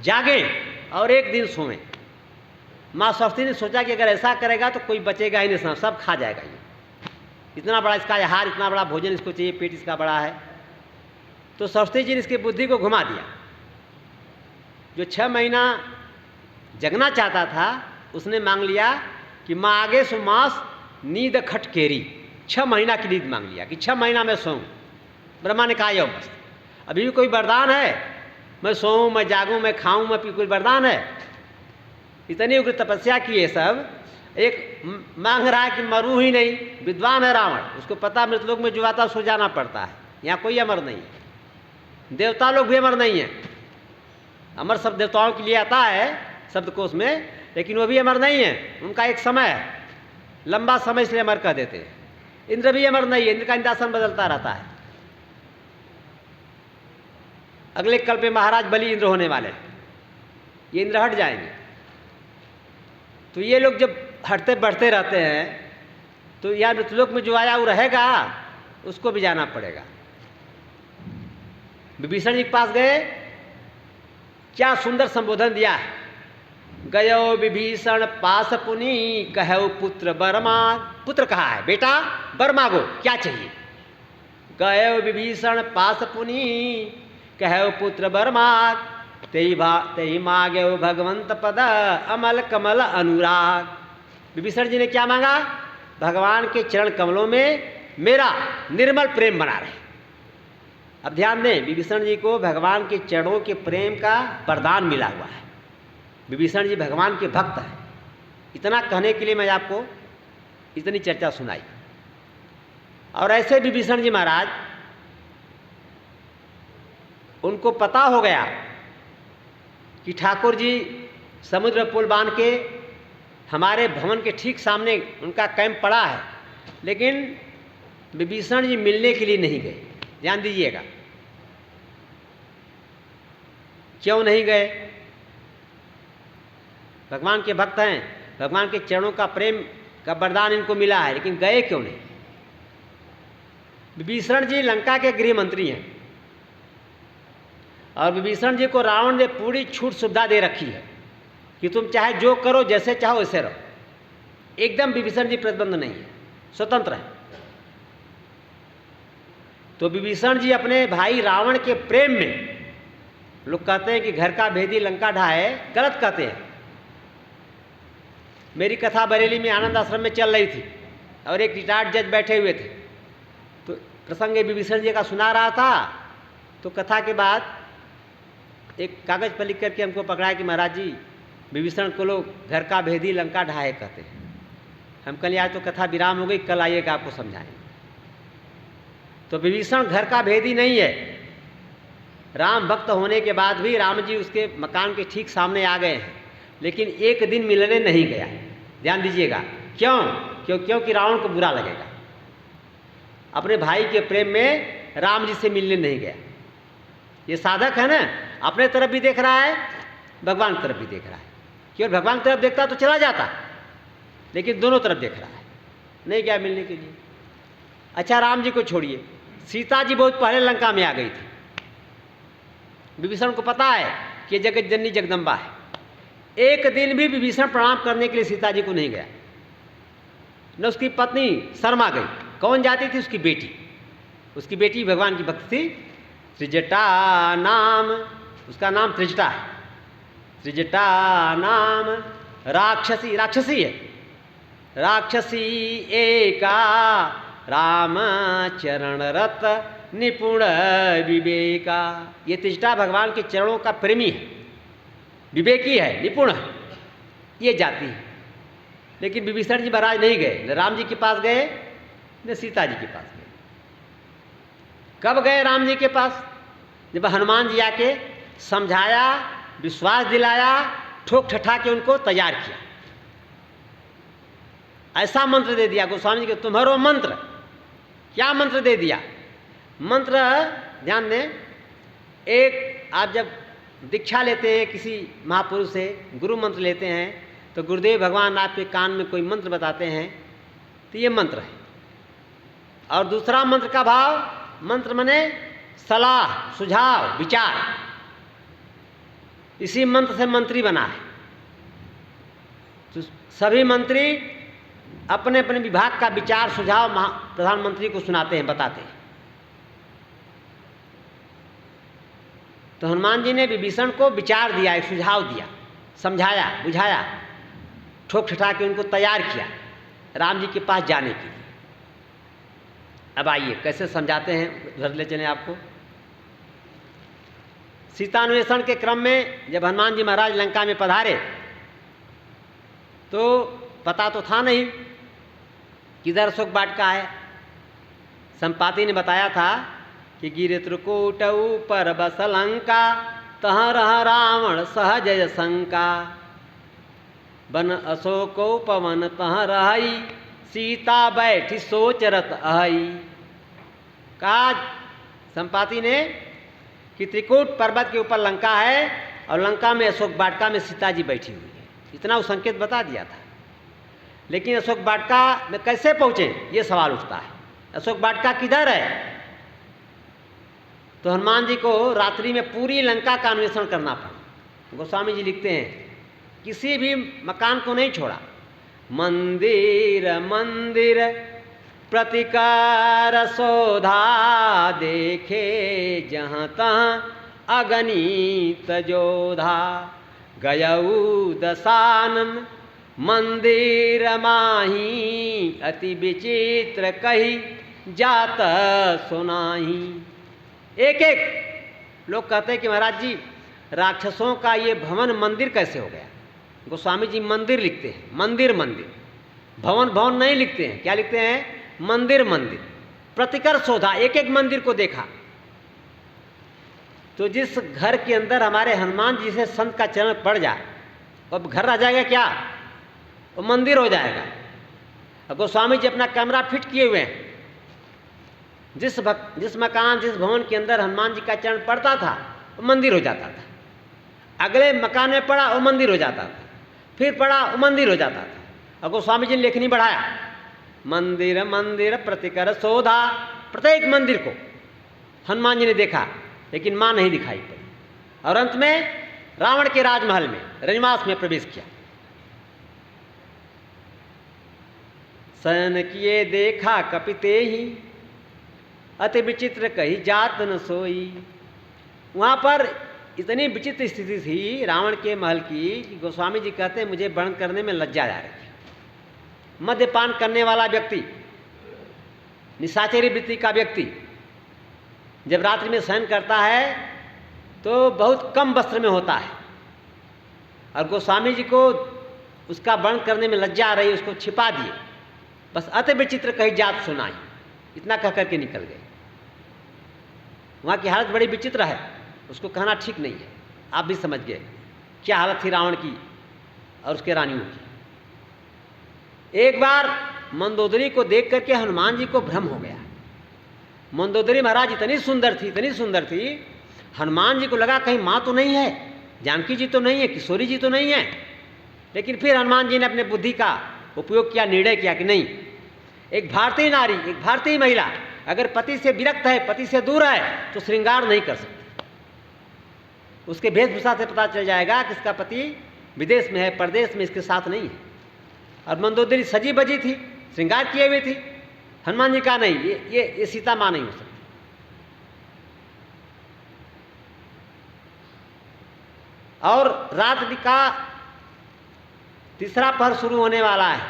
जागें और एक दिन सोएं। माँ सरस्वती ने सोचा कि अगर ऐसा करेगा तो कोई बचेगा ही नहीं, सब खा जाएगा ये, इतना बड़ा इसका आहार, इतना बड़ा भोजन इसको चाहिए, पेट इसका बड़ा है। तो सरस्वती जी ने इसकी बुद्धि को घुमा दिया। जो 6 महीना जगना चाहता था उसने मांग लिया कि माँ आगे सो मास नींद खट केरी, 6 महीना की नींद मांग लिया कि 6 महीना मैं सोऊं। ब्रह्मा ने कहा यो बस, अभी भी कोई वरदान है? मैं सोऊं, मैं जागूं, मैं खाऊं, मैं पी, कोई वरदान है? इतनी उग्र तपस्या की है सब। एक मांग रहा है कि मरूं ही नहीं, विद्वान है रावण, उसको पता मृतलोक में जो आता सो जाना पड़ता है, यहाँ कोई अमर नहीं है, देवता लोग भी अमर नहीं है। अमर सब देवताओं के लिए आता है शब्दकोश में, लेकिन वो भी अमर नहीं है, उनका एक समय है, लंबा समय इसलिए अमर कर देते हैं। इंद्र भी अमर नहीं है, इंद्र का इंद्रासन बदलता रहता है। अगले कल्प में महाराज बलि इंद्र होने वाले हैं, ये इंद्र हट जाएंगे। तो ये लोग जब हटते बढ़ते रहते हैं तो यहाँ मृतलोक में जो आया वो रहेगा, उसको भी जाना पड़ेगा। विभीषण जी के पास गए, क्या सुंदर संबोधन दिया है। गयो विभीषण पास पुनि कहो पुत्र वर मांग। पुत्र कहा है, बेटा वर मांगो, क्या चाहिए। गयो विभीषण पास पुनि कहो पुत्र वर मांग, तेहि मांगो भगवंत पद अमल कमल अनुराग। विभीषण जी ने क्या मांगा? भगवान के चरण कमलों में मेरा निर्मल प्रेम बना रहे। अब ध्यान दें, विभीषण जी को भगवान के चरणों के प्रेम का वरदान मिला हुआ है। विभीषण जी भगवान के भक्त हैं। इतना कहने के लिए मैं आपको इतनी चर्चा सुनाई। और ऐसे विभीषण जी महाराज, उनको पता हो गया कि ठाकुर जी समुद्र पुल बांध के हमारे भवन के ठीक सामने उनका कैंप पड़ा है, लेकिन विभीषण जी मिलने के लिए नहीं गए। ध्यान दीजिएगा, क्यों नहीं गए? भगवान के भक्त हैं, भगवान के चरणों का प्रेम का वरदान इनको मिला है, लेकिन गए क्यों नहीं? विभीषण जी लंका के गृह मंत्री हैं और विभीषण जी को रावण ने पूरी छूट सुविधा दे रखी है कि तुम चाहे जो करो, जैसे चाहो वैसे रहो। एकदम विभीषण जी प्रतिबंध नहीं है, स्वतंत्र है। तो विभीषण जी अपने भाई रावण के प्रेम में, लोग कहते हैं कि घर का भेदी लंका ढाए, गलत कहते हैं। मेरी कथा बरेली में आनंद आश्रम में चल रही थी और एक रिटायर्ड जज बैठे हुए थे, तो प्रसंग विभीषण जी का सुना रहा था। तो कथा के बाद एक कागज पर लिख करके हमको पकड़ाया कि महाराज जी, विभीषण को लोग घर का भेदी लंका ढाए कहते हैं। हम कल आज तो कथा विराम हो गई, कल आइएगा आपको समझाएंगे। तो विभीषण घर का भेदी नहीं है। राम भक्त होने के बाद भी राम जी उसके मकान के ठीक सामने आ गए हैं, लेकिन एक दिन मिलने नहीं गया। ध्यान दीजिएगा, क्योंकि रावण को बुरा लगेगा। अपने भाई के प्रेम में राम जी से मिलने नहीं गया। ये साधक है ना, अपने तरफ भी देख रहा है, भगवान की तरफ भी देख रहा है। केवल भगवान की तरफ देखता तो चला जाता, लेकिन दोनों तरफ देख रहा है, नहीं गया मिलने के लिए। अच्छा, राम जी को छोड़िए, सीता जी बहुत पहले लंका में आ गई थी। विभीषण को पता है कि जगत जननी जगदम्बा है। एक दिन भी विभीषण प्रणाम करने के लिए सीता जी को नहीं गया। न उसकी पत्नी शर्मा गई। कौन जाती थी? उसकी बेटी। उसकी बेटी भगवान की भक्त थी, त्रिजटा नाम, उसका नाम त्रिजटा है। त्रिजटा नाम राक्षसी है, राक्षसी एका राम चरण रत निपुण विवेका। ये त्रिजटा भगवान के चरणों का प्रेमी है, विवेकी है, निपुण है, ये जाति है। लेकिन विभीषण जी महाराज नहीं गए, न राम जी के पास गए न सीता जी के पास गए। कब गए राम जी के पास? जब हनुमान जी आके समझाया, विश्वास दिलाया, ठोक ठठा के उनको तैयार किया। ऐसा मंत्र दे दिया गोस्वामी जी के, तुम्हारो मंत्र। क्या मंत्र दे दिया? मंत्र ध्यान दें, एक आप जब दीक्षा लेते हैं किसी महापुरुष से, गुरु मंत्र लेते हैं, तो गुरुदेव भगवान आपके कान में कोई मंत्र बताते हैं, तो ये मंत्र है। और दूसरा मंत्र का भाव, मंत्र माने सलाह, सुझाव, विचार। इसी मंत्र से मंत्री बना है। तो सभी मंत्री अपने अपने विभाग का विचार सुझाव प्रधानमंत्री को सुनाते हैं, बताते हैं। तो हनुमान जी ने विभीषण को विचार दिया, एक सुझाव दिया, समझाया, बुझाया, ठोक ठठा के उनको तैयार किया राम जी के पास जाने के लिए। अब आइए कैसे समझाते हैं, उधर ले चलें आपको। सीतान्वेषण के क्रम में जब हनुमान जी महाराज लंका में पधारे तो पता तो था नहीं किधर अशोक वाटिका है। संपाति ने बताया था कि गिर त्रिकूट ऊपर बस लंका, तहाँ रह रावण सहजय शंका, बन अशोको पवन तहाँ रही, सीता बैठी सोच रत आई। कहा संपाति ने कि त्रिकूट पर्वत के ऊपर लंका है और लंका में अशोक वाटिका में सीता जी बैठी हुई है, इतना वो संकेत बता दिया था। लेकिन अशोक वाटिका में कैसे पहुँचे ये सवाल उठता है, अशोक वाटिका किधर है। तो हनुमान जी को रात्रि में पूरी लंका का अन्वेषण करना पड़ा। गोस्वामी जी लिखते हैं किसी भी मकान को नहीं छोड़ा। मंदिर मंदिर प्रतिकार शोधा, देखे जहाँ तहाँ अगणित जोधा, गयऊ दशानन मंदिर माही, अति विचित्र कही जात सुनाही। एक एक लोग कहते हैं कि महाराज जी राक्षसों का ये भवन मंदिर कैसे हो गया। गोस्वामी जी मंदिर लिखते हैं, मंदिर मंदिर, भवन भवन नहीं लिखते हैं। क्या लिखते हैं? मंदिर मंदिर। प्रतिकर शोधा, एक एक मंदिर को देखा। तो जिस घर के अंदर हमारे हनुमान जी से संत का चरण पड़ जाए, अब घर रह जाएगा क्या, वो मंदिर हो जाएगा। अब गोस्वामी जी अपना कैमरा फिट किए हुए हैं। जिस मकान जिस भवन के अंदर हनुमान जी का चरण पड़ता था वो मंदिर हो जाता था। अगले मकान में पड़ा वो मंदिर हो जाता था, फिर पड़ा वो मंदिर हो जाता था। और गोस्वामी जी ने लेखनी बढ़ाया, मंदिर मंदिर प्रतिकर शोधा। प्रत्येक मंदिर को हनुमान जी ने देखा लेकिन मां नहीं दिखाई पड़ी। और अंत में रावण के राजमहल में रजवास में प्रवेश किया। शयन किए देखा कपिते ही, अति विचित्र कही जात न सोई। वहाँ पर इतनी विचित्र स्थिति थी रावण के महल की कि गोस्वामी जी कहते हैं मुझे वर्णन करने में लज्जा जा रही थी। मद्यपान करने वाला व्यक्ति, निशाचरी वृत्ति का व्यक्ति जब रात्रि में शयन करता है तो बहुत कम वस्त्र में होता है, और गोस्वामी जी को उसका वर्णन करने में लज्जा आ रही, उसको छिपा दिए। बस अति विचित्र कही जात सुनाई, इतना कह करके निकल गए। वहाँ की हालत बड़ी विचित्र है, उसको कहना ठीक नहीं है। आप भी समझ गए क्या हालत थी रावण की और उसके रानियों की। एक बार मंदोदरी को देख करके हनुमान जी को भ्रम हो गया। मंदोदरी महाराज इतनी सुंदर थी, इतनी सुंदर थी, हनुमान जी को लगा कहीं माँ तो नहीं है, जानकी जी तो नहीं है, किशोरी जी तो नहीं है। लेकिन फिर हनुमान जी ने अपने बुद्धि का उपयोग किया, निर्णय किया कि नहीं, एक भारतीय नारी, एक भारतीय महिला अगर पति से विरक्त है, पति से दूर है तो श्रृंगार नहीं कर सकती। उसके वेशभूषा से पता चल जाएगा कि इसका पति विदेश में है, परदेश में इसके साथ नहीं है। और मंदोदरी सजी बजी थी, श्रृंगार किए हुए थी। हनुमान जी का नहीं, ये सीता माँ नहीं हो सकती। और रात का तीसरा पहर शुरू होने वाला है,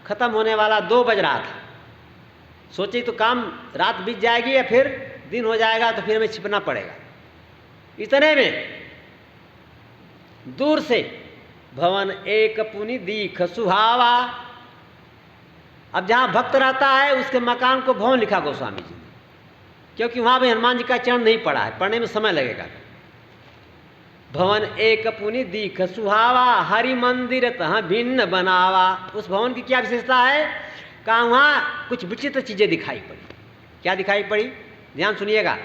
खत्म होने वाला 2 बज रहा था। सोचे तो काम रात बीत जाएगी या फिर दिन हो जाएगा, तो फिर हमें छिपना पड़ेगा। इतने में दूर से भवन एक पुनि दीख सुहावा। अब जहाँ भक्त रहता है उसके मकान को भवन लिखा गोस्वामी जी ने, क्योंकि वहाँ भी हनुमान जी का चरण नहीं पड़ा है, पढ़ने में समय लगेगा। भवन एक पुनि दीख सुहावा, हरि मंदिर तहाँ भिन्न बनावा। उस भवन की क्या विशेषता है? कहाँ वहाँ कुछ विचित्र चीजें दिखाई पड़ी। क्या दिखाई पड़ी? ध्यान सुनिएगा।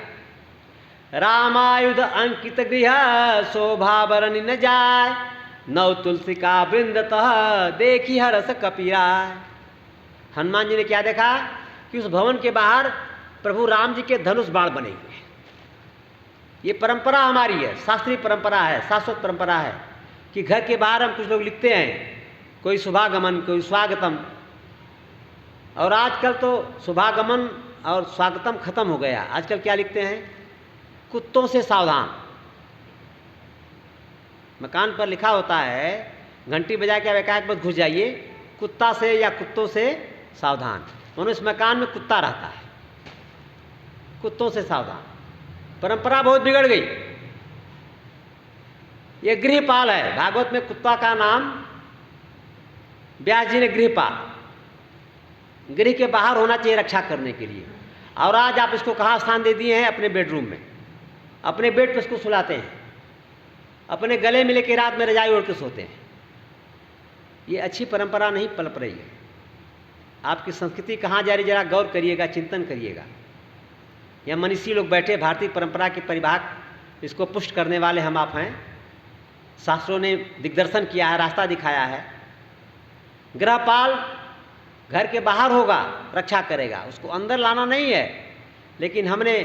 रामायुध अंकित गृह, शोभा बरन न जाय, नव तुलसी का वृंदतः देखी हरस कपिराय। हनुमान जी ने क्या देखा कि उस भवन के बाहर प्रभु राम जी के धनुष बाण बने हुए हैं। ये परंपरा हमारी है, शास्त्रीय परंपरा है, शाश्वत परंपरा है कि घर के बाहर हम कुछ लोग लिखते हैं, कोई शुभागमन, कोई स्वागतम। और आजकल तो शुभागमन और स्वागतम खत्म हो गया। आजकल क्या लिखते हैं? कुत्तों से सावधान। मकान पर लिखा होता है, घंटी बजा के एकाएक मत घुस जाइए, कुत्ता से या कुत्तों से सावधान। मानो इस मकान में कुत्ता रहता है, कुत्तों से सावधान। परंपरा बहुत बिगड़ गई। ये गृहपाल है। भागवत में कुत्ता का नाम व्यास जी ने गृहपाल, गृह के बाहर होना चाहिए रक्षा करने के लिए। और आज आप इसको कहाँ स्थान दे दिए हैं? अपने बेडरूम में, अपने बेड पर इसको सुलाते हैं, अपने गले में लेके रात में रजाई ओढ़ के सोते हैं। ये अच्छी परंपरा नहीं पलप रही है। आपकी संस्कृति कहाँ जा रही, जरा गौर करिएगा, चिंतन करिएगा। या मनीषी लोग बैठे, भारतीय परंपरा के परिभाग इसको पुष्ट करने वाले हम आप हैं। शास्त्रों ने दिग्दर्शन किया है, रास्ता दिखाया है। गृहपाल घर के बाहर होगा, रक्षा करेगा, उसको अंदर लाना नहीं है। लेकिन हमने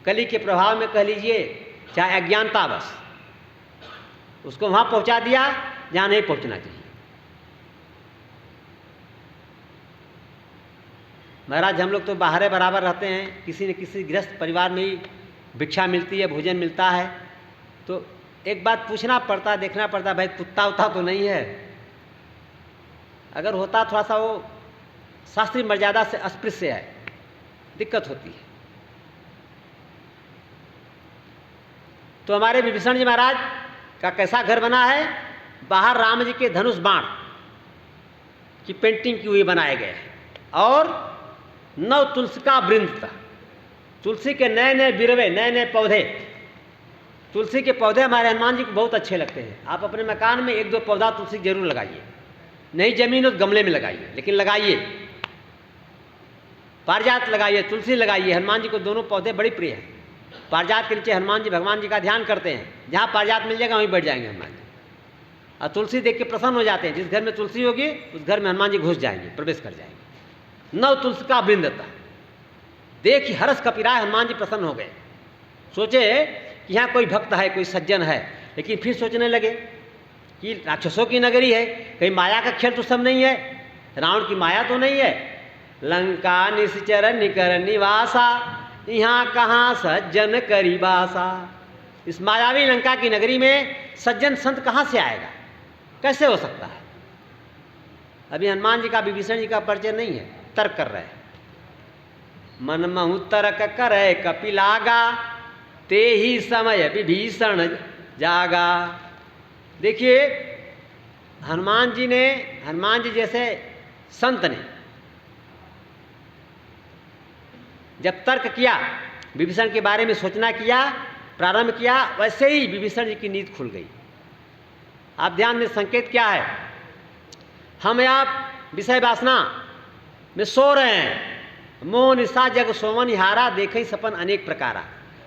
कली के प्रभाव में कह लीजिए, चाहे अज्ञानतावश, उसको वहाँ पहुँचा दिया जहाँ नहीं पहुँचना चाहिए। महाराज हम लोग तो बाहर बराबर रहते हैं, किसी न किसी गृहस्थ परिवार में ही भिक्षा मिलती है, भोजन मिलता है, तो एक बात पूछना पड़ता, देखना पड़ता, भाई कुत्ता उत्ता तो नहीं है। अगर होता थोड़ा सा वो शास्त्रीय मर्यादा से अस्पृश्य है, दिक्कत होती है। तो हमारे विभीषण जी महाराज का कैसा घर बना है? बाहर राम जी के धनुष बाण की पेंटिंग की हुई बनाए गए हैं, और नव तुलसी का वृंद था। तुलसी के नए नए बिरवे, नए नए पौधे। तुलसी के पौधे हमारे हनुमान जी को बहुत अच्छे लगते हैं। आप अपने मकान में एक दो पौधा तुलसी जरूर लगाइए, नहीं जमीन उस गमले में लगाइए, लेकिन लगाइए। पारिजात लगाइए, तुलसी लगाइए। हनुमान जी को दोनों पौधे बड़ी प्रिय हैं। पारिजात के नीचे हनुमान जी भगवान जी का ध्यान करते हैं, जहाँ पारिजात मिल जाएगा वहीं बैठ जाएंगे हनुमान जी। और तुलसी देख के प्रसन्न हो जाते हैं। जिस घर में तुलसी होगी उस घर में हनुमान जी घुस जाएंगे, प्रवेश कर जाएंगे। नव तुलसी का वृंदता देख ही हर्ष कपिराय हनुमान जी प्रसन्न हो गए। सोचे कि यहाँ कोई भक्त है, कोई सज्जन है, लेकिन फिर सोचने लगे कि राक्षसों की नगरी है, कहीं माया का खेल तो सब नहीं है, रावण की माया तो नहीं है। लंका निश्चर निकर निवासा, यहाँ कहाँ सज्जन करी बासा। इस मायावी लंका की नगरी में सज्जन संत कहाँ से आएगा, कैसे हो सकता है? अभी हनुमान जी का विभीषण जी का परिचय नहीं है, तर्क कर रहे हैं। मन महु तर्क करे कपिलागा, ते ही समय विभीषण जागा। देखिए हनुमान जी जैसे संत ने जब तर्क किया, विभीषण के बारे में सोचना किया, प्रारंभ किया, वैसे ही विभीषण जी की नींद खुल गई। आप ध्यान दें, संकेत क्या है? हम आप विषय वासना में सो रहे हैं। मोह निशा जग सोवन हारा, देखे सपन अनेक प्रकारा।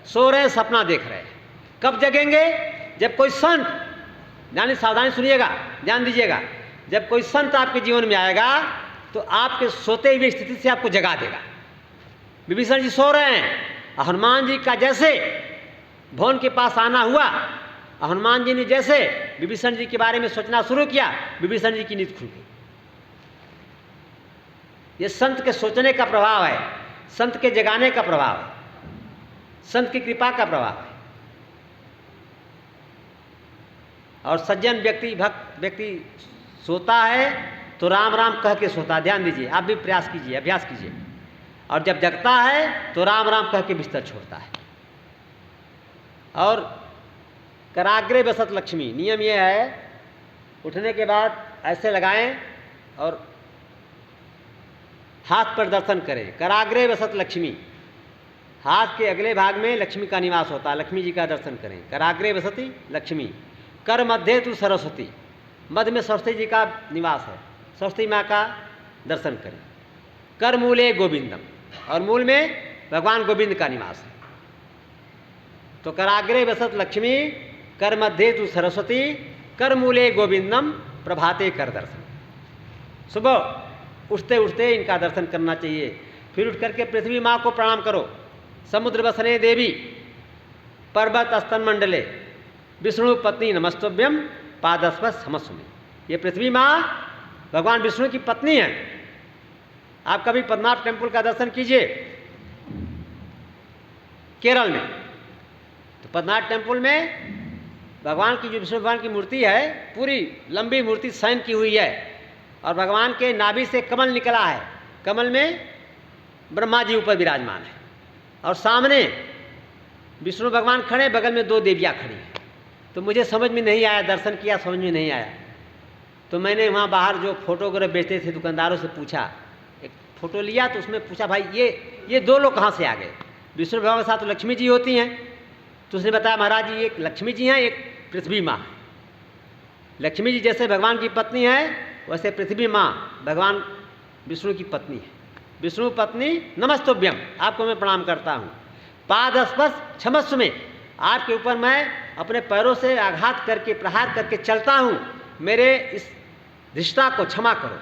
सो रहे हैं, सपना देख रहे हैं। कब जगेंगे? जब कोई संत, यानी सावधानी सुनिएगा, ध्यान दीजिएगा, जब कोई संत आपके जीवन में आएगा तो आपके सोते हुए स्थिति से आपको जगा देगा। विभीषण जी सो रहे हैं, हनुमान जी का जैसे भवन के पास आना हुआ, हनुमान जी ने जैसे विभीषण जी के बारे में सोचना शुरू किया, विभीषण जी की नींद खुल गई। ये संत के सोचने का प्रभाव है, संत के जगाने का प्रभाव है, संत की कृपा का प्रभाव है। और सज्जन व्यक्ति, भक्त व्यक्ति सोता है तो राम राम कह के सोता। ध्यान दीजिए, आप भी प्रयास कीजिए, अभ्यास कीजिए। और जब जगता है तो राम राम कह के बिस्तर छोड़ता है। और कराग्रे बसत लक्ष्मी, नियम यह है, उठने के बाद ऐसे लगाएं और हाथ पर दर्शन करें। कराग्रे बसत लक्ष्मी, हाथ के अगले भाग में लक्ष्मी का निवास होता है, लक्ष्मी जी का दर्शन करें। कराग्रे बसती लक्ष्मी, कर मध्य तु सरस्वती, मध्य में सरस्वती जी का निवास है, सरस्वती माँ का दर्शन करें। कर मूले गोविंदम, और मूल में भगवान गोविंद का निवास है। तो कराग्रे बसत लक्ष्मी, कर मध्य तु सरस्वती, कर मूले गोविंदम, प्रभाते कर दर्शन। सुबह उठते उठते इनका दर्शन करना चाहिए। फिर उठ करके पृथ्वी माँ को प्रणाम करो। समुद्र बसने देवी, पर्वत स्तन मंडले विष्णु पत्नी नमस्तुभ्यम पादस्पर्श समस्मि। ये पृथ्वी माँ भगवान विष्णु की पत्नी है। आप कभी पद्मनाभ टेम्पल का दर्शन कीजिए केरल में, तो पद्मनाभ टेम्पल में भगवान की जो विष्णु भगवान की मूर्ति है, पूरी लंबी मूर्ति शयन की हुई है और भगवान के नाभि से कमल निकला है। कमल में ब्रह्मा जी ऊपर विराजमान है और सामने विष्णु भगवान खड़े, बगल में 2 देवियाँ खड़ी हैं। तो मुझे समझ में नहीं आया, दर्शन किया समझ में नहीं आया, तो मैंने वहाँ बाहर जो फोटोग्राफ बेचते थे दुकानदारों से पूछा, एक फ़ोटो लिया तो उसमें पूछा भाई ये 2 लोग कहाँ से आ गए? विष्णु भगवान के साथ तो लक्ष्मी जी होती हैं। तो उसने बताया महाराज जी एक लक्ष्मी जी हैं, एक पृथ्वी माँ है। लक्ष्मी जी जैसे भगवान की पत्नी है, वैसे पृथ्वी माँ भगवान विष्णु की पत्नी है। विष्णु पत्नी नमस्तुभ्यम, आपको मैं प्रणाम करता हूँ। पादस्पर्श क्षमस्व में, आपके ऊपर मैं अपने पैरों से आघात करके प्रहार करके चलता हूँ, मेरे इस रिश्ता को क्षमा करो।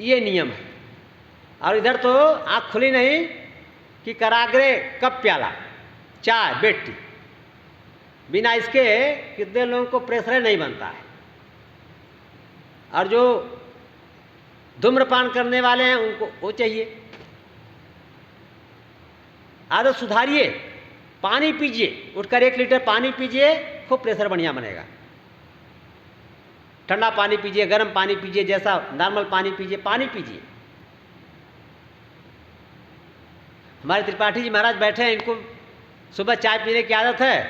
ये नियम है। और इधर तो आँख खुली नहीं कि कराग्रे कप प्याला चाय बेटी, बिना इसके कितने लोगों को प्रेशर नहीं बनता है। और जो धूम्रपान करने वाले हैं उनको वो चाहिए। आदत सुधारिए, पानी पीजिए, उठकर 1 लीटर पानी पीजिए, खूब प्रेशर बढ़िया बनेगा। ठंडा पानी पीजिए, गर्म पानी पीजिए, जैसा नॉर्मल पानी पीजिए, पानी पीजिए। हमारे त्रिपाठी जी महाराज बैठे हैं, इनको सुबह चाय पीने की आदत है,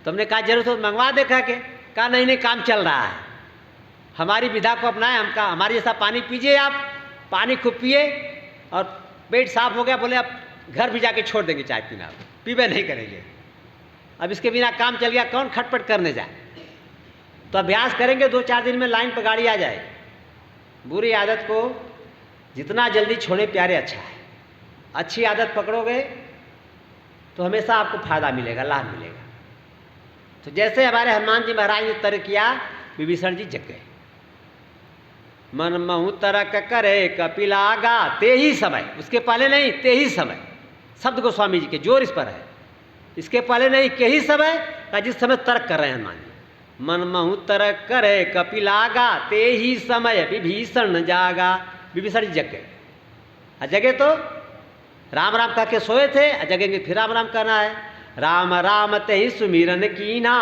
तो हमने कहा जरूर तो मंगवा दे खा के। कहा नहीं नहीं काम चल रहा है, हमारी विधा को अपनाएं, हमारे जैसा पानी पीजिए आप, पानी खूब पिए और पेट साफ हो गया, बोले अब घर भी जाके छोड़ देंगे चाय पीना, पीबे नहीं करेंगे। अब इसके बिना काम चल गया, कौन खटपट करने जाए? तो अभ्यास करेंगे, 2-4 दिन में लाइन पर गाड़ी आ जाए। बुरी आदत को जितना जल्दी छोड़े प्यारे अच्छा है। अच्छी आदत पकड़ोगे तो हमेशा आपको फायदा मिलेगा, लाभ मिलेगा। तो जैसे हमारे हनुमान जी महाराज ने तर्क किया, विभीषण जी जग गए। मन महु तरक करे कपिलागा, ते ही समय, उसके पहले नहीं, ते ही समय शब्द गोस्वामी जी के जोर इस पर है। इसके पहले नहीं, के ही समय का जिस समय तर्क कर रहे हैं हनुमान जी। मन महु तरक करे कपिलागा, ते ही समय विभीषण जागा। विभीषण जी जग गए। जगे तो राम राम कह के सोए थे, जगेंगे फिर राम राम करना है। राम राम ते ही सुमिरन कीना,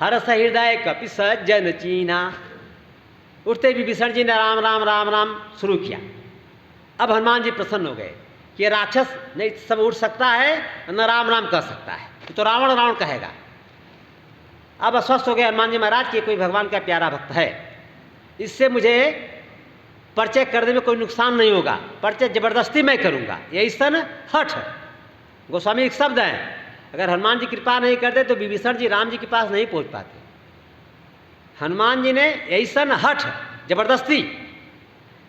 हर्ष हृदय कपि सज्जन चीना। उठते विभीषण जी ने राम राम राम राम शुरू किया। अब हनुमान जी प्रसन्न हो गए कि ये राक्षस नहीं सब उठ सकता है, न राम राम कर सकता है, तो रावण रावण कहेगा। अब अस्वस्थ हो गए हनुमान जी महाराज कि कोई भगवान का प्यारा भक्त है, इससे मुझे परिचय करने में कोई नुकसान नहीं होगा, परिचय जबरदस्ती मैं करूंगा, यही सन हठ। गोस्वामी एक शब्द है, अगर हनुमान जी कृपा नहीं करते तो विभीषण जी राम जी के पास नहीं पहुंच पाते। हनुमान जी ने ऐसन हठ जबरदस्ती,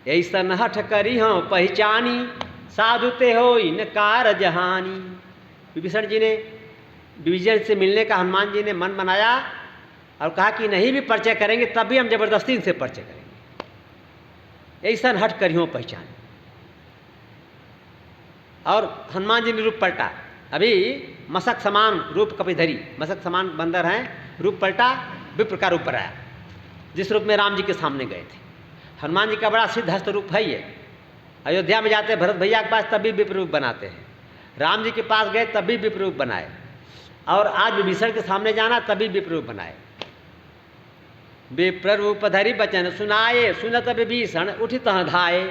ऐसन हठ करी हो पहचानी, साधु ते हो इन कार जहानी। विभीषण जी ने विभीषण से मिलने का हनुमान जी ने मन बनाया और कहा कि नहीं भी परिचय करेंगे तब भी हम जबरदस्ती इनसे परिचय करेंगे। ऐसा हट करी हो पहचान। और हनुमान जी ने रूप पलटा, अभी मशक समान रूप कपिधरी, मशक समान बंदर हैं, रूप पलटा, विप्र का रूप पर आया, जिस रूप में राम जी के सामने गए थे। हनुमान जी का बड़ा सिद्ध हस्त रूप है ये। अयोध्या में जाते भरत भैया के पास तब भी विप्र रूप बनाते हैं, राम जी के पास गए तब भी विप्र रूप बनाए, और आज विभीषण के सामने जाना तभी विप्र रूप बनाए। विप्र रूप धरि बचन सुनाए, सुनत विभीषण उठित धाये।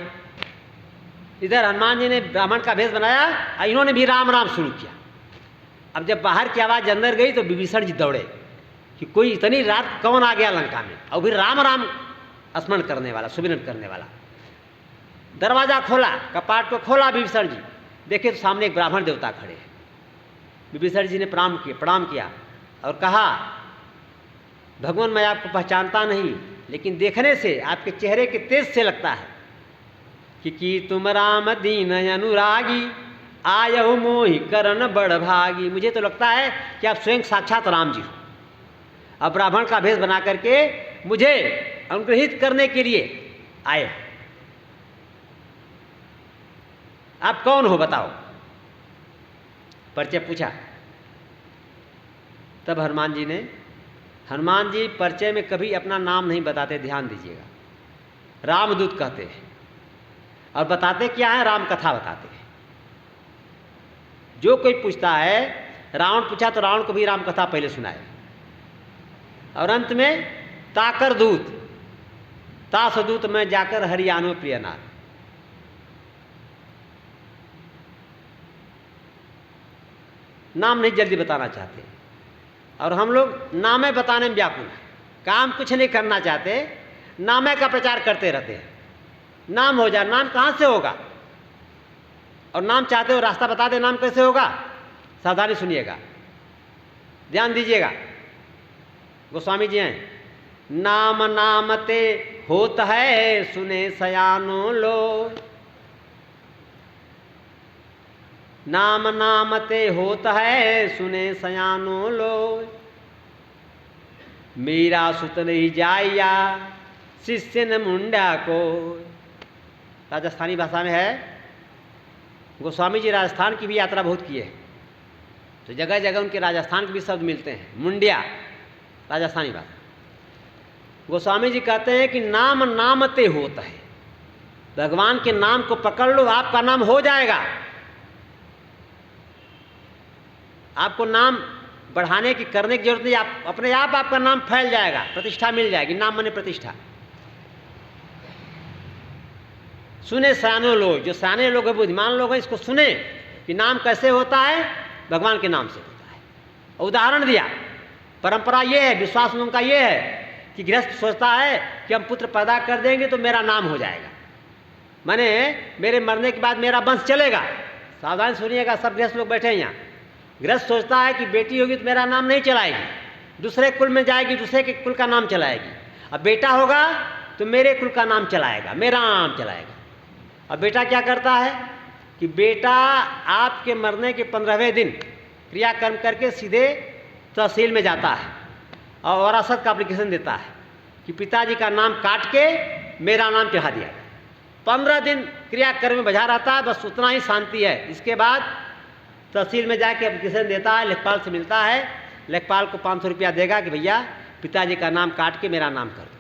इधर हनुमान जी ने ब्राह्मण का भेष बनाया, इन्होंने भी राम राम शुरू किया। अब जब बाहर की आवाज़ अंदर गई तो विभीषण जी दौड़े कि कोई इतनी रात कौन आ गया लंका में, और फिर राम राम स्मरण करने वाला, सुमिरन करने वाला। दरवाजा खोला, कपाट को खोला विभीषण जी, देखे तो सामने एक ब्राह्मण देवता खड़े हैं। विभीषण जी ने प्रणाम किया और कहा, भगवान मैं आपको पहचानता नहीं, लेकिन देखने से आपके चेहरे के तेज से लगता है कि तुम राम दीन अनुरागी, आयहु मोहि करन बड़ भागी। मुझे तो लगता है कि आप स्वयं साक्षात राम जी हो। अब ब्राह्मण का भेष बना करके मुझे अनुग्रहित करने के लिए आए हो। आप कौन हो बताओ? परिचय पूछा। तब हनुमान जी परिचय में कभी अपना नाम नहीं बताते, ध्यान दीजिएगा। रामदूत कहते हैं और बताते क्या है, राम कथा बताते हैं। जो कोई पूछता है, रावण पूछा तो रावण को भी राम कथा पहले सुनाए, और अंत में ताकर दूत तासदूत में जाकर हरियाणो प्रियनाथ। नाम नहीं जल्दी बताना चाहते, और हम लोग नामे बताने में व्याकुल हैं, काम कुछ नहीं करना चाहते, नामे का प्रचार करते रहते हैं। नाम हो जाए, नाम कहाँ से होगा? और नाम चाहते हो रास्ता बता दे, नाम कैसे होगा? सावधानी सुनिएगा, ध्यान दीजिएगा। गोस्वामी जी हैं, नाम नामते होत है सुने सयानो लो, नाम नामते होत है सुने सयानो लो, मेरा सुत नहीं जाया शिष्य न मुंडा को। राजस्थानी भाषा में है। गोस्वामी जी राजस्थान की भी यात्रा बहुत की है, तो जगह जगह उनके राजस्थान के भी शब्द मिलते हैं। मुंडिया राजस्थानी भाषा। गोस्वामी जी कहते हैं कि नाम नामते होता है, भगवान के नाम को पकड़ लो, आपका नाम हो जाएगा। आपको नाम बढ़ाने की करने की जरूरत नहीं, आप अपने आप आपका नाम फैल जाएगा, प्रतिष्ठा मिल जाएगी। नाम माने प्रतिष्ठा। सुने सयाने लोग, जो सयाने लोग हैं, बुद्धिमान लोग हैं, इसको सुने कि नाम कैसे होता है, भगवान के नाम से होता है। उदाहरण दिया। परंपरा ये है, विश्वास उनका ये है कि गृहस्थ सोचता है कि हम पुत्र पैदा कर देंगे तो मेरा नाम हो जाएगा, माने मेरे मरने के बाद मेरा वंश चलेगा। सावधान सुनिएगा, सब गृहस्थ लोग बैठे हैं यहाँ। गृहस्थ सोचता है कि बेटी होगी तो मेरा नाम नहीं चलाएगी, दूसरे कुल में जाएगी, दूसरे के कुल का नाम चलाएगी। अब बेटा होगा तो मेरे कुल का नाम चलाएगा, मेरा नाम चलाएगा। अब बेटा क्या करता है कि बेटा आपके मरने के 15वें दिन क्रियाकर्म करके सीधे तहसील में जाता है और वरासत का एप्लीकेशन देता है कि पिताजी का नाम काट के मेरा नाम चढ़ा दिया। 15 दिन क्रियाकर्म में बजा रहता है, बस उतना ही शांति है। इसके बाद तहसील में जाके एप्लीकेशन देता है, लेखपाल से मिलता है, लेखपाल को 500 रुपया देगा कि भैया पिताजी का नाम काट के मेरा नाम कर दो।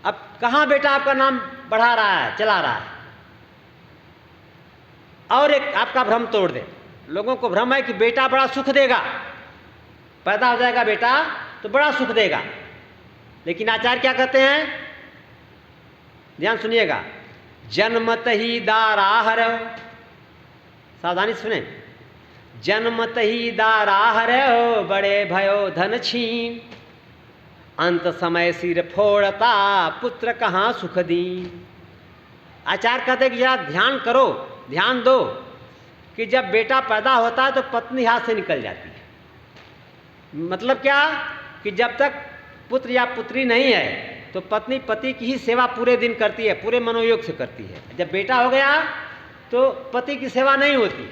अब कहाँ बेटा आपका नाम बढ़ा रहा है, चला रहा है। और एक आपका भ्रम तोड़ दे। लोगों को भ्रम है कि बेटा बड़ा सुख देगा, पैदा हो जाएगा बेटा तो बड़ा सुख देगा। लेकिन आचार्य क्या कहते हैं, ध्यान सुनिएगा, जन्मत ही दाराहर, सावधानी सुने, जन्मत ही दाराहर बड़े भयो धन छीन, अंत समय सिर फोड़ता पुत्र कहाँ सुख दीन। आचार्य कहते हैं कि जरा ध्यान करो, ध्यान दो कि जब बेटा पैदा होता है तो पत्नी हाथ से निकल जाती है। मतलब क्या कि जब तक पुत्र या पुत्री नहीं है तो पत्नी पति की ही सेवा पूरे दिन करती है, पूरे मनोयोग से करती है। जब बेटा हो गया तो पति की सेवा नहीं होती है,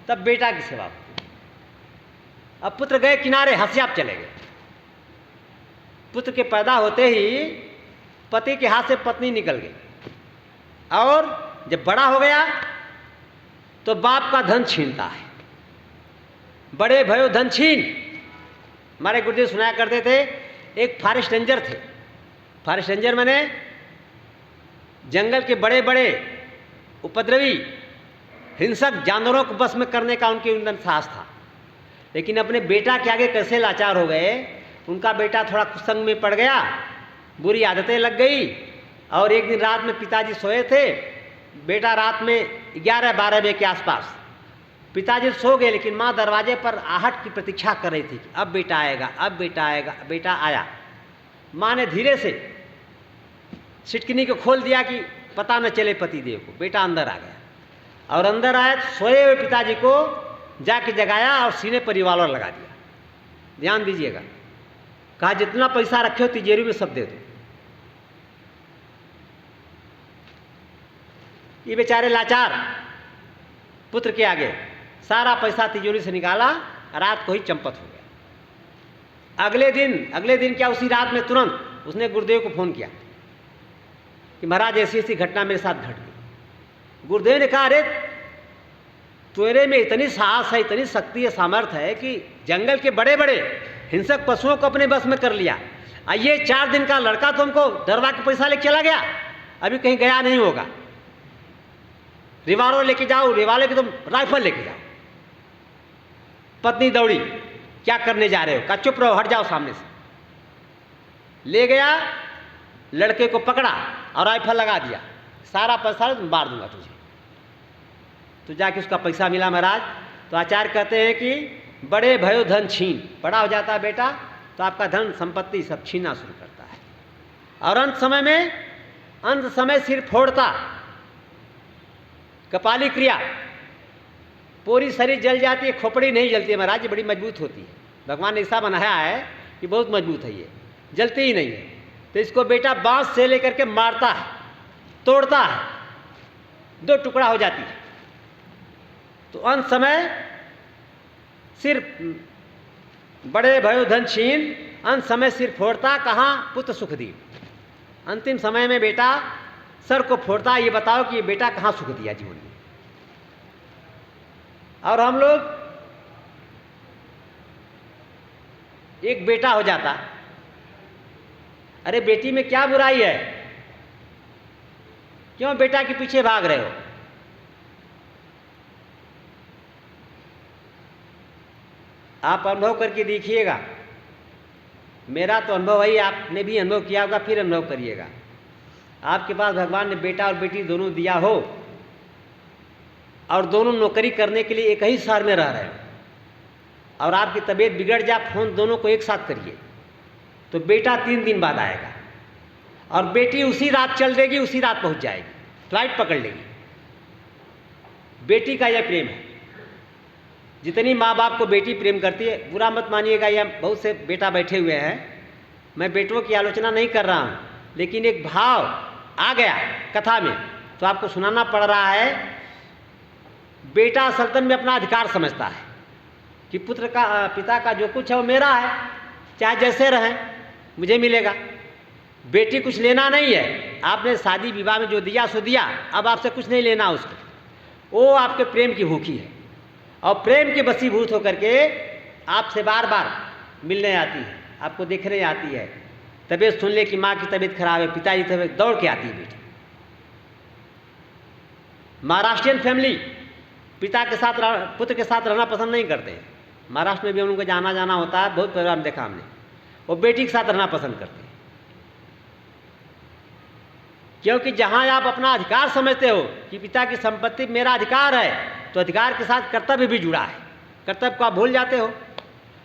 तब बेटा की सेवा होती है। अब पुत्र गए किनारे, हंसियाप चले गए। पुत्र के पैदा होते ही पति के हाथ से पत्नी निकल गई, और जब बड़ा हो गया तो बाप का धन छीनता है। बड़े भयो धन छीन। हमारे गुरुदेव सुनाया करते थे, एक फॉरेस्ट रेंजर थे। फॉरेस्ट रेंजर माने जंगल के बड़े बड़े उपद्रवी हिंसक जानवरों को बस में करने का उनके अंदर साहस था। लेकिन अपने बेटा के आगे कैसे लाचार हो गए। उनका बेटा थोड़ा कुसंग में पड़ गया, बुरी आदतें लग गई, और एक दिन रात में पिताजी सोए थे। बेटा रात में 11-12 बजे के आसपास पिताजी सो गए, लेकिन माँ दरवाजे पर आहट की प्रतीक्षा कर रही थी कि अब बेटा आएगा, अब बेटा आएगा। बेटा आया। माँ ने धीरे से सिटकनी को खोल दिया कि पता न चले पतिदेव को। बेटा अंदर आ गया, और अंदर आया तो सोए हुए पिताजी को जाके जगाया और सीने पर रिवॉल्वर लगा दिया। ध्यान दीजिएगा, कहा जितना पैसा रखे हो तिजोरी में सब दे दो। ये बेचारे लाचार पुत्र के आगे सारा पैसा तिजोरी से निकाला, रात को ही चंपत हो गया। अगले दिन क्या, उसी रात में तुरंत उसने गुरुदेव को फोन किया कि महाराज ऐसी ऐसी घटना मेरे साथ घट गई। गुरुदेव ने कहा, अरे तेरे में इतनी साहस है, इतनी शक्ति है, सामर्थ्य है कि जंगल के बड़े बड़े हिंसक पशुओं को अपने बस में कर लिया। ये 4 दिन का लड़का तो हमको डरवा के पैसा लेके चला गया, अभी कहीं गया नहीं होगा। रिवाल्वर लेके जाओ, रिवाल्वर की तुम राइफल लेके जाओ। पत्नी दौड़ी, क्या करने जा रहे हो? कहा चुप रहो, हट जाओ सामने से। ले गया, लड़के को पकड़ा और राइफल लगा दिया, सारा पैसा मार दूंगा तुझे। तो जाके उसका पैसा मिला महाराज। तो आचार्य कहते हैं कि बड़े भयो धन छीन, बड़ा हो जाता है बेटा तो आपका धन संपत्ति सब छीनना शुरू करता है। और अंत समय सिर फोड़ता, कपाली क्रिया, पूरी शरीर जल जाती है, खोपड़ी नहीं जलती है महाराज, ये बड़ी मजबूत होती है। भगवान ने ऐसा बनाया है कि बहुत मजबूत है, ये जलती ही नहीं है। तो इसको बेटा बांस से लेकर के मारता है, तोड़ता है, 2 टुकड़ा हो जाती है। तो अंत समय सिर बड़े भयो धन छीन, अंत समय सिर फोड़ता, कहाँ? पुत्र सुखदेव। अंतिम समय में बेटा सर को फोड़ता। ये बताओ कि ये बेटा कहाँ सुख दिया जीवन में। और हम लोग, एक बेटा हो जाता, अरे बेटी में क्या बुराई है, क्यों बेटा के पीछे भाग रहे हो? आप अनुभव करके देखिएगा, मेरा तो अनुभव है, आपने भी अनुभव किया होगा, फिर अनुभव करिएगा। आपके पास भगवान ने बेटा और बेटी दोनों दिया हो और दोनों नौकरी करने के लिए एक ही शहर में रह रहे हो और आपकी तबीयत बिगड़ जाए, फोन दोनों को एक साथ करिए, तो बेटा 3 दिन बाद आएगा और बेटी उसी रात चल देगी, उसी रात पहुंच जाएगी, फ्लाइट पकड़ लेगी। बेटी का यह प्रेम है। जितनी माँ बाप को बेटी प्रेम करती है, बुरा मत मानिएगा, यह बहुत से बेटा बैठे हुए हैं, मैं बेटों की आलोचना नहीं कर रहा हूँ, लेकिन एक भाव आ गया कथा में तो आपको सुनाना पड़ रहा है। बेटा असलतन में अपना अधिकार समझता है कि पिता का जो कुछ है वो मेरा है, चाहे जैसे रहें मुझे मिलेगा। बेटी कुछ लेना नहीं है, आपने शादी विवाह में जो दिया सो दिया, अब आपसे कुछ नहीं लेना उसको। वो आपके प्रेम की भूखी है और प्रेम के वशीभूत होकर के आपसे बार बार मिलने आती है, आपको देखने आती है। तबीयत सुन ले कि माँ की तबीयत खराब है, पिताजी की तबीयत, दौड़ के आती है बेटी। महाराष्ट्रियन फैमिली पिता के साथ पुत्र के साथ रहना पसंद नहीं करते हैं। महाराष्ट्र में भी उनको जाना होता है, बहुत परिवार में देखा हमने, वो बेटी के साथ रहना पसंद करते हैं। क्योंकि जहाँ आप अपना अधिकार समझते हो कि पिता की संपत्ति मेरा अधिकार है, तो अधिकार के साथ कर्तव्य भी जुड़ा है। कर्तव्य को आप भूल जाते हो।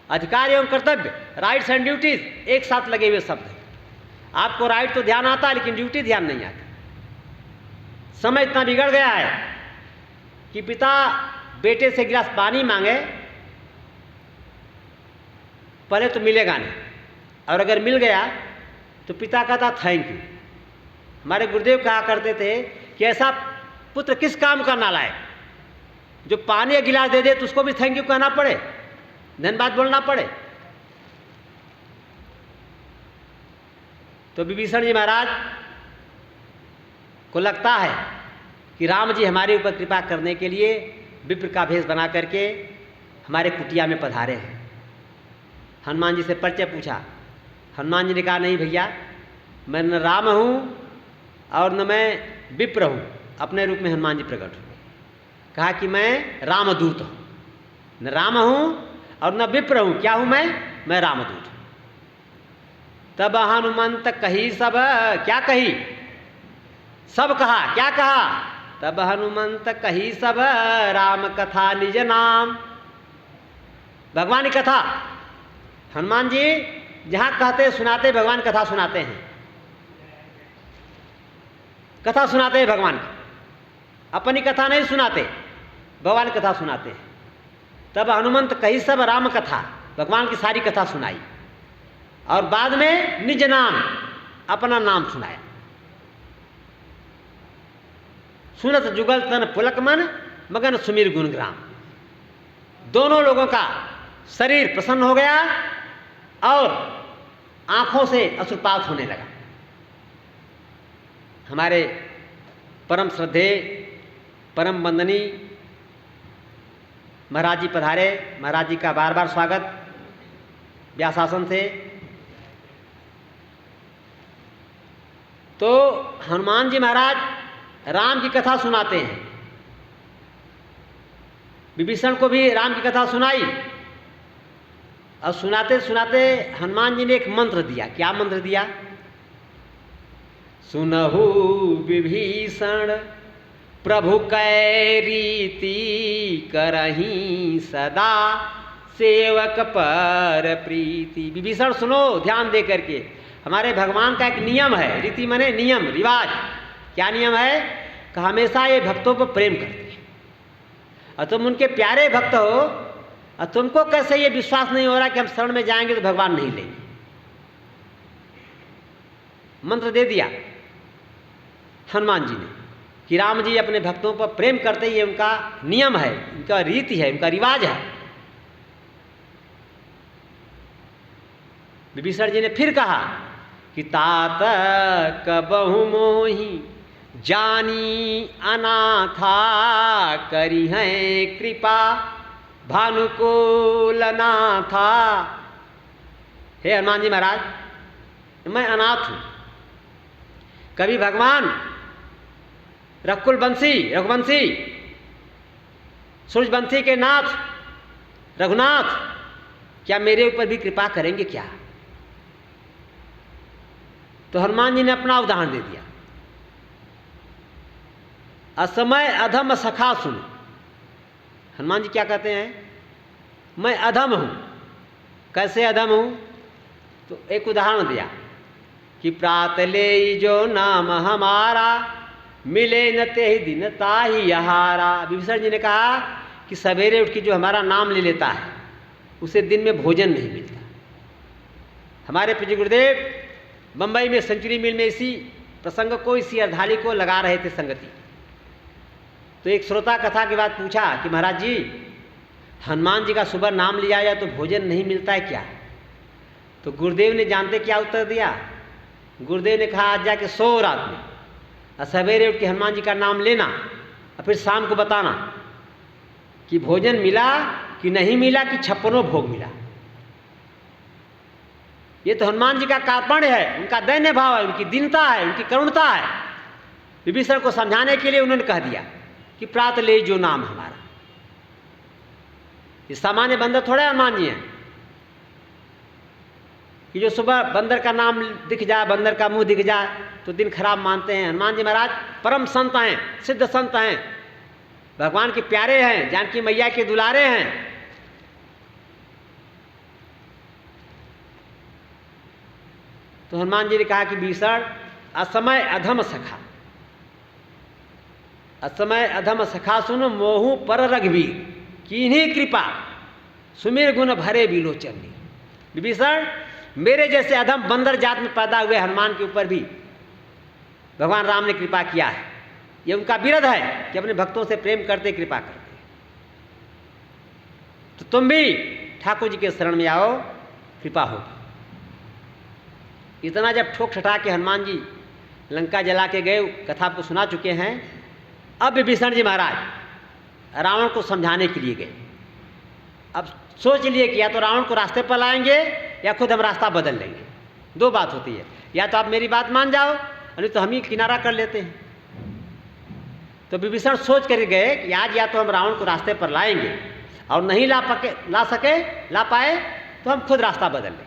अधिकार एवं कर्तव्य, राइट्स एंड ड्यूटीज एक साथ लगे हुए शब्द हैं। आपको राइट तो ध्यान आता है, लेकिन ड्यूटी ध्यान नहीं आती। समय इतना बिगड़ गया है कि पिता बेटे से गिलास पानी मांगे, पहले तो मिलेगा नहीं, और अगर मिल गया तो पिता कहता थैंक यू। हमारे गुरुदेव कहा करते थे कि ऐसा पुत्र किस काम का नालायक, जो पानी या गिलास दे दे तो उसको भी थैंक यू कहना पड़े, धन्यवाद बोलना पड़े। तो विभीषण जी महाराज को लगता है कि राम जी हमारे ऊपर कृपा करने के लिए विप्र का भेष बना करके हमारे कुटिया में पधारे हैं। हनुमान जी से परिचय पूछा। हनुमान जी ने कहा नहीं भैया, मैं न राम हूँ और न मैं विप्र हूँ। अपने रूप में हनुमान जी प्रकट हुए, कहा कि मैं रामदूत हूँ, न राम हूँ और न विप्र हूँ। क्या हूँ मैं रामदूत हूँ। तब हनुमंत कही सब, क्या कही? सब कहा। क्या कहा? तब हनुमंत कही सब, राम कथा निज नाम। भगवान की कथा हनुमान जी जहाँ कहते सुनाते, भगवान कथा सुनाते हैं, कथा सुनाते हैं भगवान की, अपनी कथा नहीं सुनाते, भगवान कथा सुनाते हैं। तब हनुमंत कही सब राम कथा, भगवान की सारी कथा सुनाई और बाद में निज नाम, अपना नाम सुनाया। सुनत जुगल तन पुलक मन, मगन सुमिर गुणग्राम। दोनों लोगों का शरीर प्रसन्न हो गया और आंखों से अश्रुपात होने लगा। हमारे परम श्रद्धेय, परम वंदनीय महाराज जी पधारे। महाराज जी का बार बार स्वागत व्यासासन से। तो हनुमान जी महाराज राम की कथा सुनाते हैं। विभीषण को भी राम की कथा सुनाई और सुनाते सुनाते हनुमान जी ने एक मंत्र दिया। क्या मंत्र दिया? सुनहु विभीषण प्रभु कै रीति, करहीं सदा सेवक पर प्रीति। विभीषण सुनो ध्यान दे करके, हमारे भगवान का एक नियम है। रीति माने नियम, रिवाज। क्या नियम है? कि हमेशा ये भक्तों पर प्रेम करते हैं और तुम उनके प्यारे भक्त हो और तुमको कैसे ये विश्वास नहीं हो रहा कि हम शरण में जाएंगे तो भगवान नहीं लेंगे। मंत्र दे दिया हनुमान जी ने कि राम जी अपने भक्तों पर प्रेम करते ही, ये उनका नियम है, उनका रीति है, उनका रिवाज है। विभीषण जी ने फिर कहा कि तात कबहु मोहि जानी अनाथा, करी हैं कृपा भानुकुल नाथा। हे हनुमान जी महाराज, मैं अनाथ हूं। कभी भगवान रघुवंशी सूर्यवंशी के नाथ रघुनाथ क्या मेरे ऊपर भी कृपा करेंगे क्या? तो हनुमान जी ने अपना उदाहरण दे दिया। असमय अधम सखा सुन। हनुमान जी क्या कहते हैं? मैं अधम हूं। कैसे अधम हूं? तो एक उदाहरण दिया कि प्रात ले जो नाम हमारा, मिले न ते ही दिन ताही आहारा। विभीषण जी ने कहा कि सवेरे उठ के जो हमारा नाम ले लेता है उसे दिन में भोजन नहीं मिलता। हमारे पूज्य गुरुदेव बंबई में सेंचुरी मिल में इसी प्रसंग को, इसी अर्धाली को लगा रहे थे संगति। तो एक श्रोता कथा के बाद पूछा कि महाराज जी, हनुमान जी का सुबह नाम लिया जाए तो भोजन नहीं मिलता है क्या? तो गुरुदेव ने जानते क्या उत्तर दिया? गुरुदेव ने कहा आज जाके सो रात में और सवेरे उठ के हनुमान जी का नाम लेना और फिर शाम को बताना कि भोजन मिला कि नहीं मिला, कि 56 भोग मिला। ये तो हनुमान जी का कार्पण्य है, उनका दैन्य भाव है, उनकी दीनता है, उनकी करुणता है। विभीषण को समझाने के लिए उन्होंने कह दिया कि प्रात ले जो नाम हमारा। ये सामान्य बंदर थोड़े हनुमान जी हैं कि जो सुबह बंदर का नाम दिख जाए, बंदर का मुंह दिख जाए तो दिन खराब मानते हैं। हनुमान जी महाराज परम संत हैं, सिद्ध संत हैं, भगवान के प्यारे हैं, जानकी मैया के दुलारे हैं। तो हनुमान जी ने कहा कि विभीषण असमय अधम सखा, असमय अधम सखा सुन मोहु पर रघुवीर, कीन्ही कृपा सुमिर गुण भरे बिलोचन। विभीषण मेरे जैसे अधम बंदर जात में पैदा हुए हनुमान के ऊपर भी भगवान राम ने कृपा किया है। ये उनका विरध है कि अपने भक्तों से प्रेम करते, कृपा करते। तो तुम भी ठाकुर जी के शरण में आओ, कृपा होगी। इतना जब ठोक ठटा के हनुमान जी लंका जला के गए, कथा आपको सुना चुके हैं। अब विभीषण जी महाराज रावण को समझाने के लिए गए। अब सोच लिए कि या तो रावण को रास्ते पर लाएंगे या खुद हम रास्ता बदल लेंगे। दो बात होती है, या तो आप मेरी बात मान जाओ नहीं तो हम ही किनारा कर लेते हैं। तो विभीषण सोच कर गए कि आज या तो हम रावण को रास्ते पर लाएंगे और नहीं ला पाए तो हम खुद रास्ता बदल लेंगे,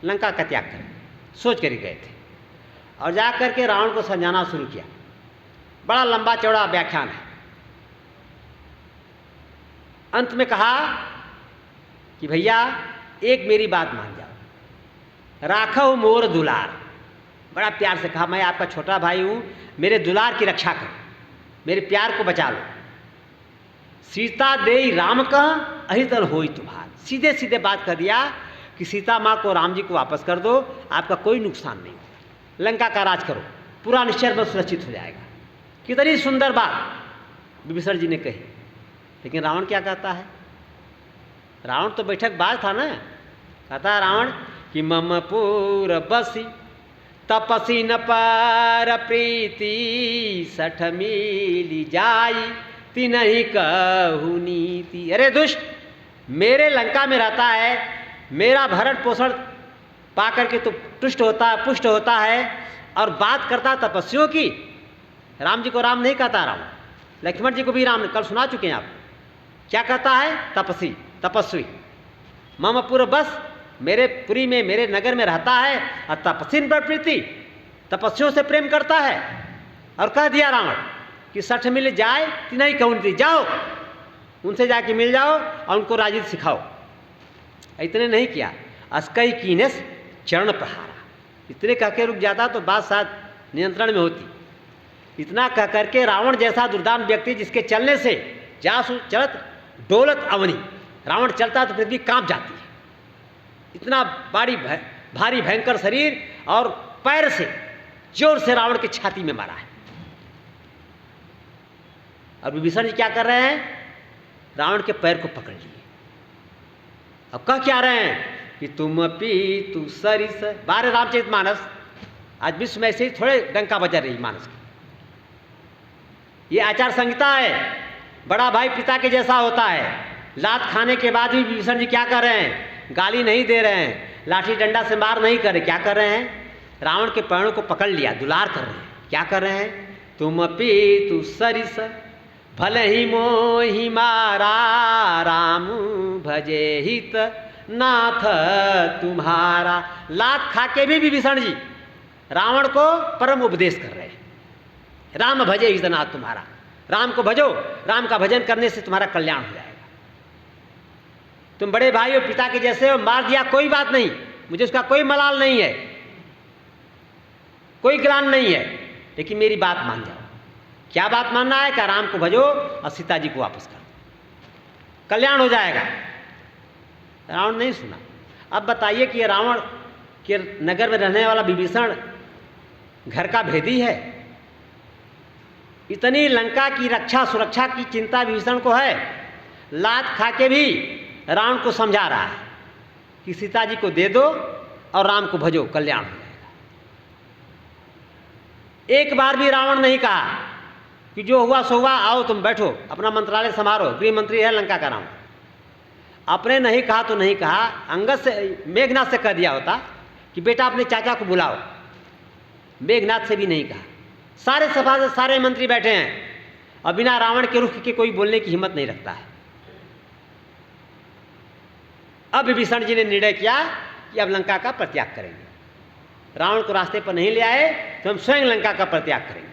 लंका का त्याग करेंगे। सोच कर गए थे और जा करके रावण को समझाना शुरू किया। बड़ा लंबा चौड़ा व्याख्यान है। अंत में कहा कि भैया एक मेरी बात मान जाओ, राखो मोर दुलार। बड़ा प्यार से कहा, मैं आपका छोटा भाई हूं, मेरे दुलार की रक्षा करो, मेरे प्यार को बचा लो। सीता देई राम का अहितल होई तुम्हार। सीधे सीधे बात कर दिया कि सीता माँ को राम जी को वापस कर दो, आपका कोई नुकसान नहीं होगा, लंका का राज करो, पूरा निश्चर में सुरक्षित हो जाएगा। कितनी सुंदर बात विभीषण जी ने कही। लेकिन रावण क्या कहता है? रावण तो बैठक बाज था ना। कहता है रावण कि मम पूर बसी तपसी न पर प्रीति, 60 मील जाई तिनहि कहु नीति। अरे दुष्ट, मेरे लंका में रहता है, मेरा भरण पोषण पा करके तो तुष्ट होता है, पुष्ट होता है, और बात करता तपस्वियों की। राम जी को राम नहीं कहता राम, लक्ष्मण जी को भी राम, कल सुना चुके हैं आप। क्या कहता है? तपस्वी, तपस्वी। मम पुर बस, मेरे पुरी में, मेरे नगर में रहता है, और तपस्विन पर प्रीति, तपस्वियों से प्रेम करता है। और कह दिया रावण कि सठ मिल जाए तिनहि कहु नीति, जाओ उनसे जाके मिल जाओ और उनको राजनीति सिखाओ। इतने नहीं किया, अस्कई कीनेस चरण प्रहारा। इतने कह के रुक जाता तो बात शायद नियंत्रण में होती। इतना कह करके रावण जैसा दुर्दान व्यक्ति, जिसके चलने से जासु चलत डोलत अवनी, रावण चलता तो पृथ्वी कांप जाती है। इतना भारी भयंकर शरीर, और पैर से जोर से रावण की छाती में मारा है। और विभीषण जी क्या कर रहे हैं? रावण के पैर को पकड़ लिए। अब कह क्या रहे हैं कि तुम पी तू सरिस। बारे रामचरितमानस, आज विश्व में ऐसे ही थोड़े डंका बजा रही मानस की। ये आचार संहिता है, बड़ा भाई पिता के जैसा होता है। लात खाने के बाद भी विभीषण जी क्या कर रहे हैं? गाली नहीं दे रहे हैं, लाठी डंडा से मार नहीं कर रहे। क्या कर रहे हैं? रावण के पैरों को पकड़ लिया, दुलार कर रहे हैं। क्या कर रहे हैं? तुम पी तू सरिस भले ही मोहि मारा, राम भजे हित नाथ तुम्हारा। लात खा के भी विभीषण जी रावण को परम उपदेश कर रहे हैं। राम भजे हित नाथ तुम्हारा, राम को भजो, राम का भजन करने से तुम्हारा कल्याण हो जाएगा। तुम बड़े भाई हो, पिता के जैसे हो, मार दिया कोई बात नहीं, मुझे उसका कोई मलाल नहीं है, कोई ग्लान नहीं है, लेकिन मेरी बात मान जाओ। क्या बात मानना है? क्या? राम को भजो और सीता जी को वापस कर दो, कल्याण हो जाएगा। रावण नहीं सुना। अब बताइए कि रावण के नगर में रहने वाला विभीषण घर का भेदी है। इतनी लंका की रक्षा सुरक्षा की चिंता विभीषण को है, लात खा के भी रावण को समझा रहा है कि सीता जी को दे दो और राम को भजो, कल्याण हो जाएगा। एक बार भी रावण नहीं कहा कि जो हुआ सो हुआ, आओ तुम बैठो, अपना मंत्रालय संभालो, गृह मंत्री है लंका का रावण। अपने नहीं कहा तो नहीं कहा, अंगद से, मेघनाथ से कह दिया होता कि बेटा अपने चाचा को बुलाओ। मेघनाथ से भी नहीं कहा। सारे सभा से सारे मंत्री बैठे हैं और बिना रावण के रुख के कोई बोलने की हिम्मत नहीं रखता है। अब विभीषण जी ने निर्णय किया कि अब लंका का परित्याग करेंगे। रावण को रास्ते पर नहीं ले आए तो हम स्वयं लंका का परित्याग करेंगे।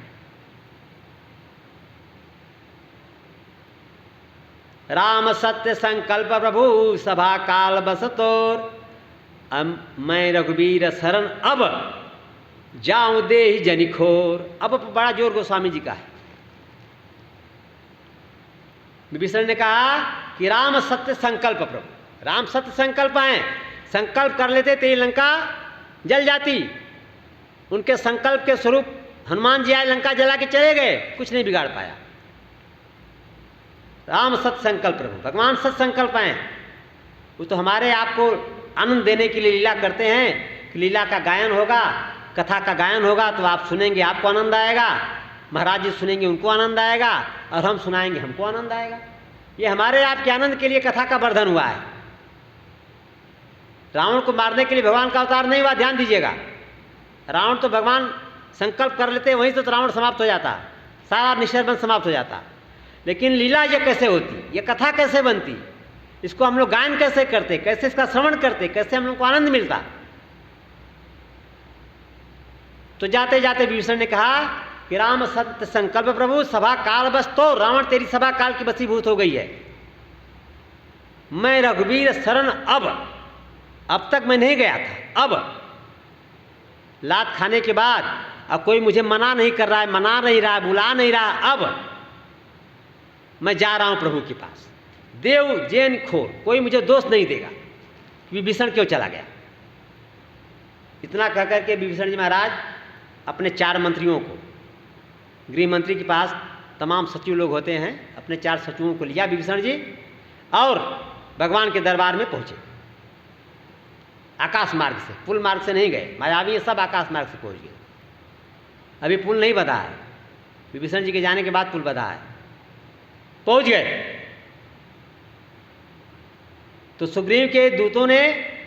राम सत्य संकल्प प्रभु सभा काल बसतोर, मैं रघुवीर शरण अब जाऊं देहि जनिखोर। अब बड़ा जोर गोस्वामी जी का है। विभीषण ने कहा कि राम सत्य संकल्प प्रभु, राम सत्य संकल्प हैं, संकल्प कर लेते तो ये लंका जल जाती। उनके संकल्प के स्वरूप हनुमान जी आए, लंका जला के चले गए, कुछ नहीं बिगाड़ पाया। राम सत्य संकल्प प्रभु, भगवान सत्य संकल्प हैं। वो तो हमारे आपको आनंद देने के लिए लीला करते हैं कि लीला का गायन होगा, कथा का गायन होगा तो आप सुनेंगे, आपको आनंद आएगा, महाराज जी सुनेंगे, उनको आनंद आएगा, और हम सुनाएंगे, हमको आनंद आएगा। ये हमारे आपके आनंद के लिए कथा का वर्धन हुआ है। रावण को मारने के लिए भगवान का अवतार नहीं हुआ, ध्यान दीजिएगा। रावण तो भगवान संकल्प कर लेते, वहीं तो रावण समाप्त हो जाता, सारा निश्चय समाप्त हो जाता। लेकिन लीला ये कैसे होती, ये कथा कैसे बनती, इसको हम लोग गायन कैसे करते, कैसे इसका श्रवण करते, कैसे हम लोग को आनंद मिलता। तो जाते जाते विभीषण ने कहा कि राम सत्य संकल्प प्रभु सभा काल बस, तो रावण तेरी सभा काल की बसीभूत हो गई है। मैं रघुवीर शरण अब तक मैं नहीं गया था, अब लात खाने के बाद अब कोई मुझे मना नहीं कर रहा है, मना नहीं रहा है, बुला नहीं रहा, अब मैं जा रहा हूं प्रभु के पास। देव जैन खोर, कोई मुझे दोष नहीं देगा विभीषण क्यों चला गया। इतना कह करके विभीषण जी महाराज अपने 4 मंत्रियों को, गृह मंत्री के पास तमाम सचिव लोग होते हैं, अपने 4 सचिवों को लिया विभीषण जी और भगवान के दरबार में पहुंचे। आकाश मार्ग से, पुल मार्ग से नहीं गए, मायावी सब आकाश मार्ग से पहुंच गए। अभी पुल नहीं बधा है, विभीषण जी के जाने के बाद पुल बधा है। पहुंच गए। तो सुग्रीव के दूतों ने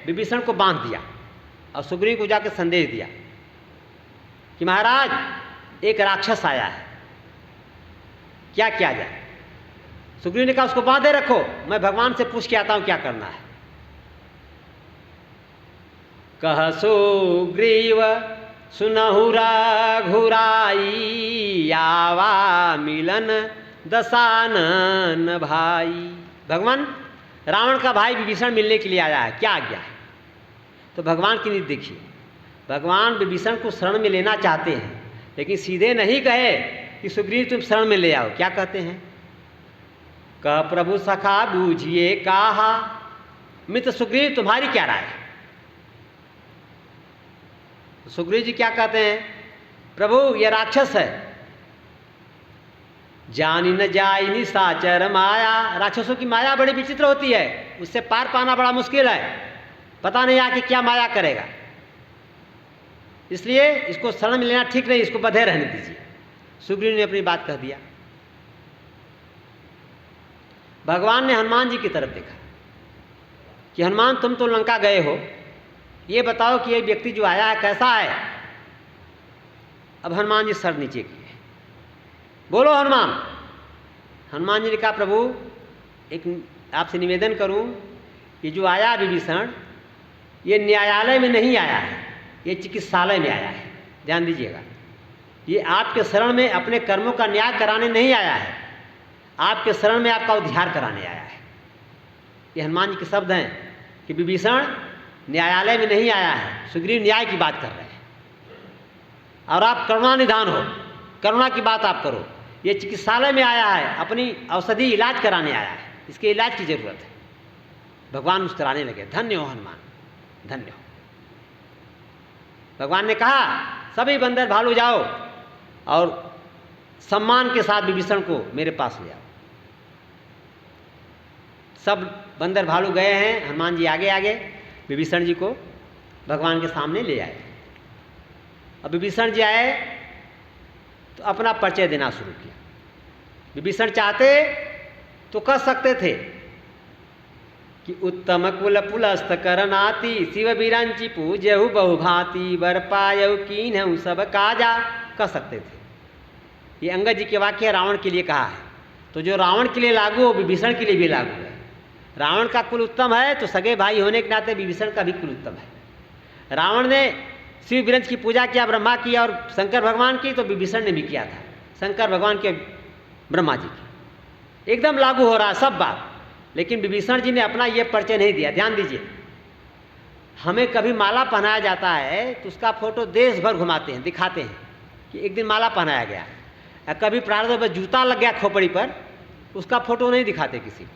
विभीषण को बांध दिया और सुग्रीव को जाकर संदेश दिया कि महाराज एक राक्षस आया है, क्या किया जाए। सुग्रीव ने कहा उसको बांधे रखो, मैं भगवान से पूछ के आता हूं क्या करना है। कह सुग्रीव सुनहु रघुराई, आवा मिलन दशानन भाई। भगवान रावण का भाई विभीषण मिलने के लिए आया है, क्या आज्ञा है। तो भगवान की नीति देखिए, भगवान विभीषण को शरण में लेना चाहते हैं, लेकिन सीधे नहीं कहे कि सुग्रीव तुम शरण में ले आओ। क्या कहते हैं, कह प्रभु सखा बूझिए कहा, मित्र सुग्रीव तुम्हारी क्या राय है। सुग्रीव जी क्या कहते हैं, प्रभु यह राक्षस है, जानी न जाई निशाचर माया। राक्षसों की माया बड़ी विचित्र होती है, उससे पार पाना बड़ा मुश्किल है, पता नहीं आके क्या माया करेगा, इसलिए इसको शरण में लेना ठीक नहीं, इसको बंधे रहने दीजिए। सुग्रीव ने अपनी बात कह दिया। भगवान ने हनुमान जी की तरफ देखा कि हनुमान तुम तो लंका गए हो, ये बताओ कि ये व्यक्ति जो आया है कैसा है। अब हनुमान जी सर नीचे किए, बोलो हनुमान। हनुमान जी ने कहा प्रभु एक आपसे निवेदन करूं कि जो आया विभीषण, ये न्यायालय में नहीं आया है, ये चिकित्सालय में आया है। ध्यान दीजिएगा, ये आपके शरण में अपने कर्मों का न्याय कराने नहीं आया है, आपके शरण में आपका उद्धार कराने आया है। ये हनुमान जी के शब्द हैं कि विभीषण न्यायालय में नहीं आया है, सुग्रीव न्याय की बात कर रहे हैं और आप करुणा निधान हो, करुणा की बात आप करो। ये चिकित्सालय में आया है, अपनी औषधि इलाज कराने आया है, इसके इलाज की जरूरत है। भगवान मुस्कुराने लगे, धन्य हो हनुमान, धन्य हो। भगवान ने कहा सभी बंदर भालू जाओ और सम्मान के साथ विभीषण को मेरे पास ले आओ। सब बंदर भालू गए हैं, हनुमान जी आगे आगे विभीषण जी को भगवान के सामने ले आए। अब विभीषण जी आए तो अपना परिचय देना शुरू किया। विभीषण चाहते तो कह सकते थे कि उत्तम कुल पुलस्त करनाति, शिव बीरंची पूजहु बहुभांति, बर पायहु कीन्हु सब काजा, कह सकते थे। ये अंगद जी के वाक्य रावण के लिए कहा है, तो जो रावण के लिए लागू हो विभीषण के लिए भी लागू है। रावण का कुल उत्तम है तो सगे भाई होने के नाते विभीषण का भी कुल उत्तम है। रावण ने शिव बीरंच की पूजा किया, ब्रह्मा की और शंकर भगवान की, तो विभीषण ने भी किया था, शंकर भगवान के ब्रह्मा जी की। एकदम लागू हो रहा है सब बात, लेकिन विभीषण जी ने अपना ये परिचय नहीं दिया। ध्यान दीजिए, हमें कभी माला पहनाया जाता है तो उसका फोटो देश भर घुमाते हैं, दिखाते हैं कि एक दिन माला पहनाया गया, और कभी प्रारंभ में जूता लग गया खोपड़ी पर, उसका फोटो नहीं दिखाते किसी को,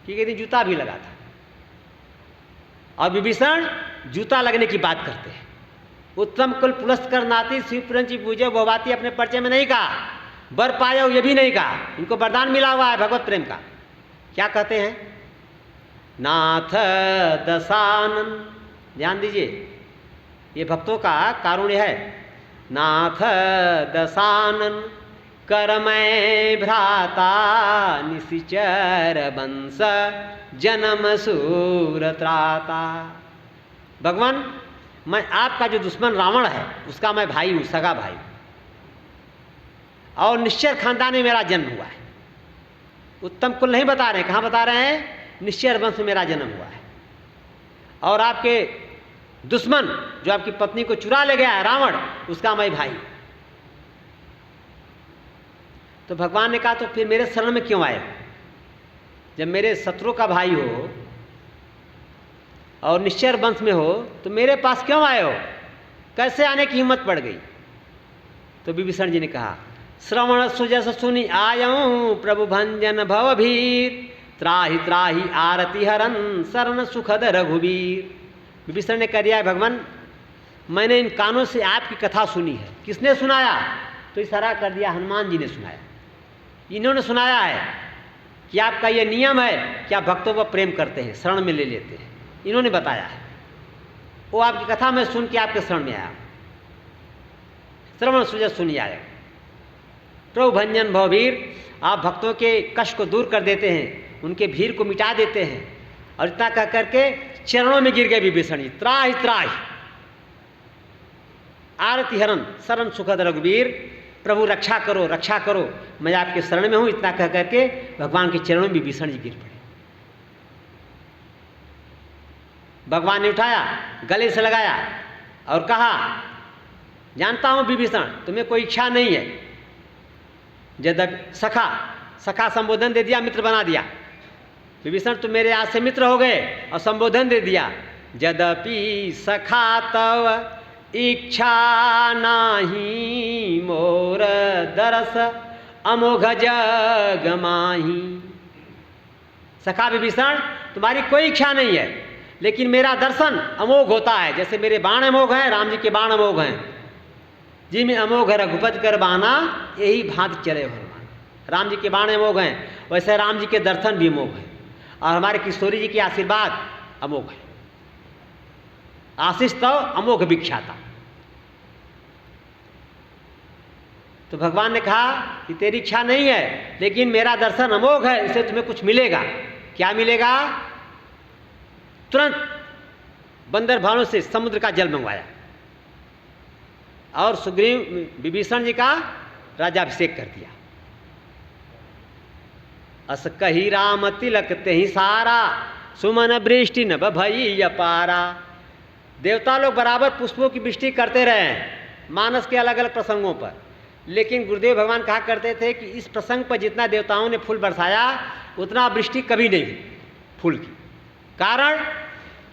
कि एक दिन जूता भी लगा था। और विभीषण जूता लगने की बात करते हैं। उत्तम कुल पुलस्त करनाति, शिव बीरंची पूजे बहुभांति अपने परिचय में नहीं कहा, वर पायो ये भी नहीं कहा, इनको वरदान मिला हुआ है भगवत प्रेम का। क्या कहते हैं, नाथ दशानन। ध्यान दीजिए, ये भक्तों का कारुण्य है। नाथ दशानन करमय भ्राता, निशिचर वंश जन्म सूर त्राता। भगवान मैं आपका जो दुश्मन रावण है उसका मैं भाई हूँ, सगा भाई, और निश्चर खानदान में मेरा जन्म हुआ है। उत्तम कुल नहीं बता रहे, कहाँ बता रहे हैं, निश्चर वंश में मेरा जन्म हुआ है। और आपके दुश्मन जो आपकी पत्नी को चुरा ले गया है रावण, उसका मैं भाई। तो भगवान ने कहा तो फिर मेरे शरण में क्यों आए, जब मेरे शत्रु का भाई हो और निश्चर वंश में हो तो मेरे पास क्यों आए हो, कैसे आने की हिम्मत पड़ गई। तो विभीषण जी ने कहा श्रवण सुजस सुनि आयऊं, प्रभु भंजन भवभीर, त्राहि त्राहि आरती हरन, शरण सुखद रघुवीर। विभीषण ने कह दिया है भगवान मैंने इन कानों से आपकी कथा सुनी है। किसने सुनाया, तो इशारा कर दिया हनुमान जी ने सुनाया। इन्होंने सुनाया है कि आपका ये नियम है कि आप भक्तों को प्रेम करते हैं, शरण में ले लेते हैं, इन्होंने बताया है। वो आपकी कथा में सुन के आपके शरण में आया। श्रवण सुजस सुनी आया, प्रभु भंजन भवभीर, आप भक्तों के कष्ट को दूर कर देते हैं, उनके भीड़ को मिटा देते हैं। और इतना कह करके चरणों में गिर गए विभीषण जी, त्राहि त्राहि आरती हरण शरण सुखद रघुवीर, प्रभु रक्षा करो रक्षा करो, मैं आपके शरण में हूं। इतना कह करके भगवान के चरणों में विभीषण जी गिर पड़े। भगवान ने उठाया, गले से लगाया और कहा, जानता हूं विभीषण तुम्हें कोई इच्छा नहीं है। यद्यपि सखा सखा संबोधन दे दिया, मित्र बना दिया। विभीषण तुम मेरे आज से मित्र हो गए और संबोधन दे दिया। यद्यपि सखा तव इच्छा नाही, मोर दरस अमोघ जग माही। सखा विभीषण तुम्हारी कोई इच्छा नहीं है, लेकिन मेरा दर्शन अमोघ होता है। जैसे मेरे बाण अमोघ हैं, राम जी के बाण अमोघ हैं। जी में अमोघ रघुपति कर बाना, यही भांति चले हनुमान। राम जी के बाण अमोघ हैं, वैसे राम जी के दर्शन भी अमोघ हैं। और हमारे किशोरी जी के आशीर्वाद अमोघ है। आशीष तो अमोघ विख्याता। तो भगवान ने कहा कि तेरी इच्छा नहीं है, लेकिन मेरा दर्शन अमोघ है, इससे तुम्हें कुछ मिलेगा। क्या मिलेगा? तुरंत बंदर भालू से समुद्र का जल मंगवाया और सुग्रीव विभीषण जी का राज्याभिषेक कर दिया। अस कही राम तिलक तेहि सारा, सुमन वृष्टि नभ भई अपारा। देवता लोग बराबर पुष्पों की वृष्टि करते रहे हैं मानस के अलग अलग प्रसंगों पर, लेकिन गुरुदेव भगवान कहा करते थे कि इस प्रसंग पर जितना देवताओं ने फूल बरसाया उतना वृष्टि कभी नहीं हुई फूल की। कारण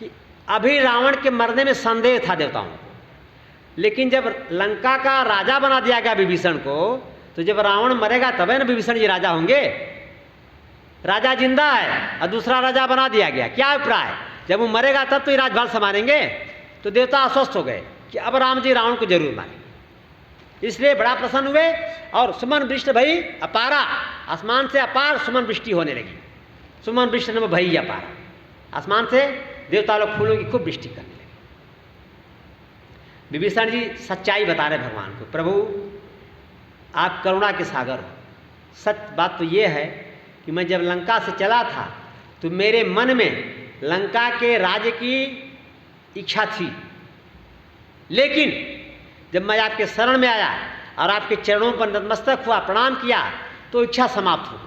कि अभी रावण के मरने में संदेह था देवताओं को, लेकिन जब लंका का राजा बना दिया गया विभीषण को, तो जब रावण मरेगा तभी ना विभीषण जी राजा होंगे। राजा जिंदा है और दूसरा राजा बना दिया गया, क्या अभिप्राय? जब वो मरेगा तब तो ये राजभार संभालेंगे। तो देवता आश्वस्त हो गए कि अब राम जी रावण को जरूर मारेंगे, इसलिए बड़ा प्रसन्न हुए और सुमन वृष्टि भई अपारा, आसमान से अपार सुमन वृष्टि होने लगी। सुमन वृष्टि न भई अपारा, आसमान से देवता लोग फूलों की खूब वृष्टि करने लगे। विभीषण जी सच्चाई बता रहे भगवान को, प्रभु आप करुणा के सागर हो। सत्य बात तो ये है कि मैं जब लंका से चला था तो मेरे मन में लंका के राज्य की इच्छा थी, लेकिन जब मैं आपके शरण में आया और आपके चरणों पर नतमस्तक हुआ, प्रणाम किया, तो इच्छा समाप्त हो गई।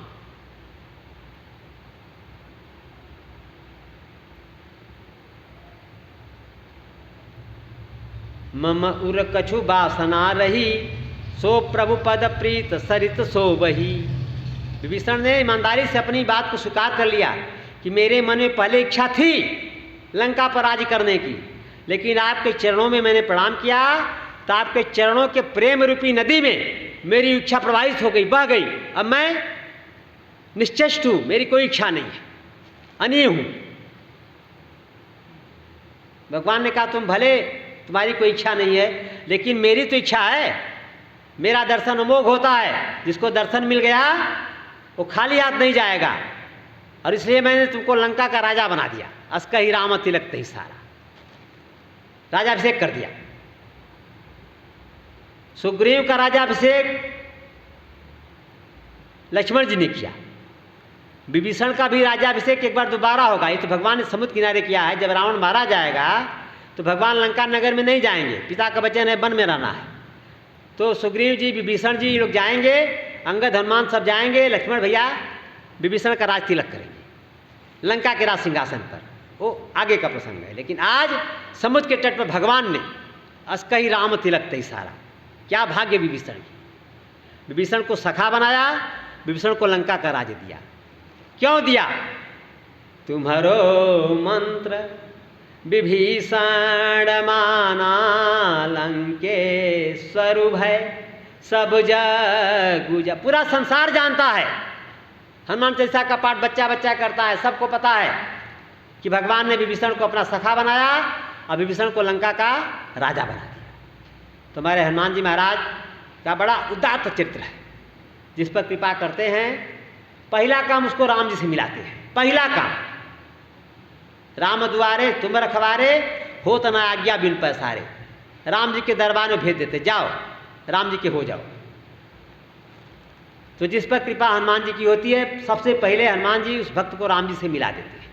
मम उर कछु बासना रही, सो प्रभु पद प्रीत सरित सो बही। विभीषण ने ईमानदारी से अपनी बात को स्वीकार कर लिया कि मेरे मन में पहले इच्छा थी लंका पर राज करने की, लेकिन आपके चरणों में मैंने प्रणाम किया तो आपके चरणों के प्रेम रूपी नदी में मेरी इच्छा प्रवाहित हो गई, बह गई। अब मैं निश्चेष्ट हूँ, मेरी कोई इच्छा नहीं है, अनीय हूँ। भगवान ने कहा तुम भले तुम्हारी कोई इच्छा नहीं है, लेकिन मेरी तो इच्छा है। मेरा दर्शन अमोघ होता है, जिसको दर्शन मिल गया वो खाली हाथ नहीं जाएगा, और इसलिए मैंने तुमको लंका का राजा बना दिया। अस्का ही राम तिलक तही सारा, राजाभिषेक कर दिया। सुग्रीव का राजाभिषेक लक्ष्मण जी ने किया। विभीषण का भी राजाभिषेक एक बार दोबारा होगा। ये तो भगवान ने समुद्र किनारे किया है। जब रावण मारा जाएगा तो भगवान लंका नगर में नहीं जाएंगे, पिता का वचन है वन में रहना है। तो सुग्रीव जी विभीषण जी लोग जाएंगे, अंगद हनुमान सब जाएंगे, लक्ष्मण भैया विभीषण का राज तिलक करेंगे लंका के राज सिंहासन पर। वो आगे का प्रसंग है, लेकिन आज समुद्र के तट पर भगवान ने अस्का ही राम तिलक तही सारा। क्या भाग्य विभीषण की! विभीषण को सखा बनाया, विभीषण को लंका का राज्य दिया। क्यों दिया? तुम्हारो मंत्र विभीषण माना, लंकेश्वर भय सब जग। पूरा संसार जानता है, हनुमान चालीसा का पाठ बच्चा बच्चा करता है, सबको पता है कि भगवान ने विभीषण को अपना सखा बनाया और विभीषण को लंका का राजा बना दिया। तुम्हारे हनुमान जी महाराज का बड़ा उदात्त चरित्र है, जिस पर कृपा करते हैं। पहला काम उसको राम जी से मिलाते हैं। पहला काम, राम दुआरे तुम रखवारे, हो तना आज्ञा बिन पैसारे। राम जी के दरबार में भेज देते, जाओ राम जी के हो जाओ। तो जिस पर कृपा हनुमान जी की होती है, सबसे पहले हनुमान जी उस भक्त को राम जी से मिला देते हैं,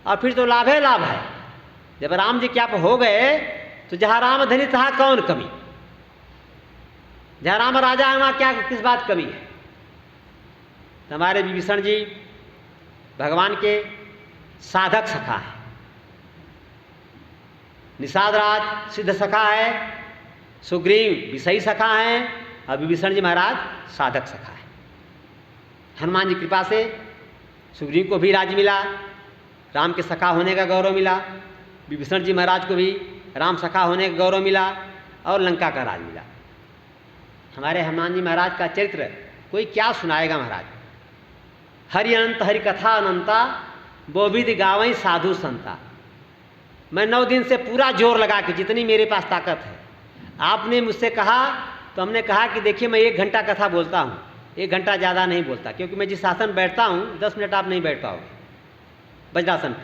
और फिर तो लाभ है लाभ है। जब राम जी क्या हो गए तो जहाँ राम धनी तहाँ कौन कमी, जहाँ राम राजा है वहाँ क्या किस बात कमी है। तो हमारे विभीषण जी भगवान के साधक सखा है, निषाद राज सिद्ध सखा है, सुग्रीव विषयी सखा है, और विभीषण जी महाराज साधक सखा है। हनुमान जी कृपा से सुग्रीव को भी राज्य मिला, राम के सखा होने का गौरव मिला, विभीषण जी महाराज को भी राम सखा होने का गौरव मिला, और लंका का राज मिला। हमारे हनुमान जी महाराज का चरित्र कोई क्या सुनाएगा महाराज। हरि अनंत हरि कथा अनंता, बोविद गावई साधु संता। मैं 9 दिन से पूरा जोर लगा के, जितनी मेरे पास ताकत है, आपने मुझसे कहा तो हमने कहा कि देखिए मैं 1 घंटा कथा बोलता हूँ, 1 घंटा ज़्यादा नहीं बोलता, क्योंकि मैं जिस आसन बैठता हूँ 10 मिनट आप नहीं बैठ पाओगे वज्रासन।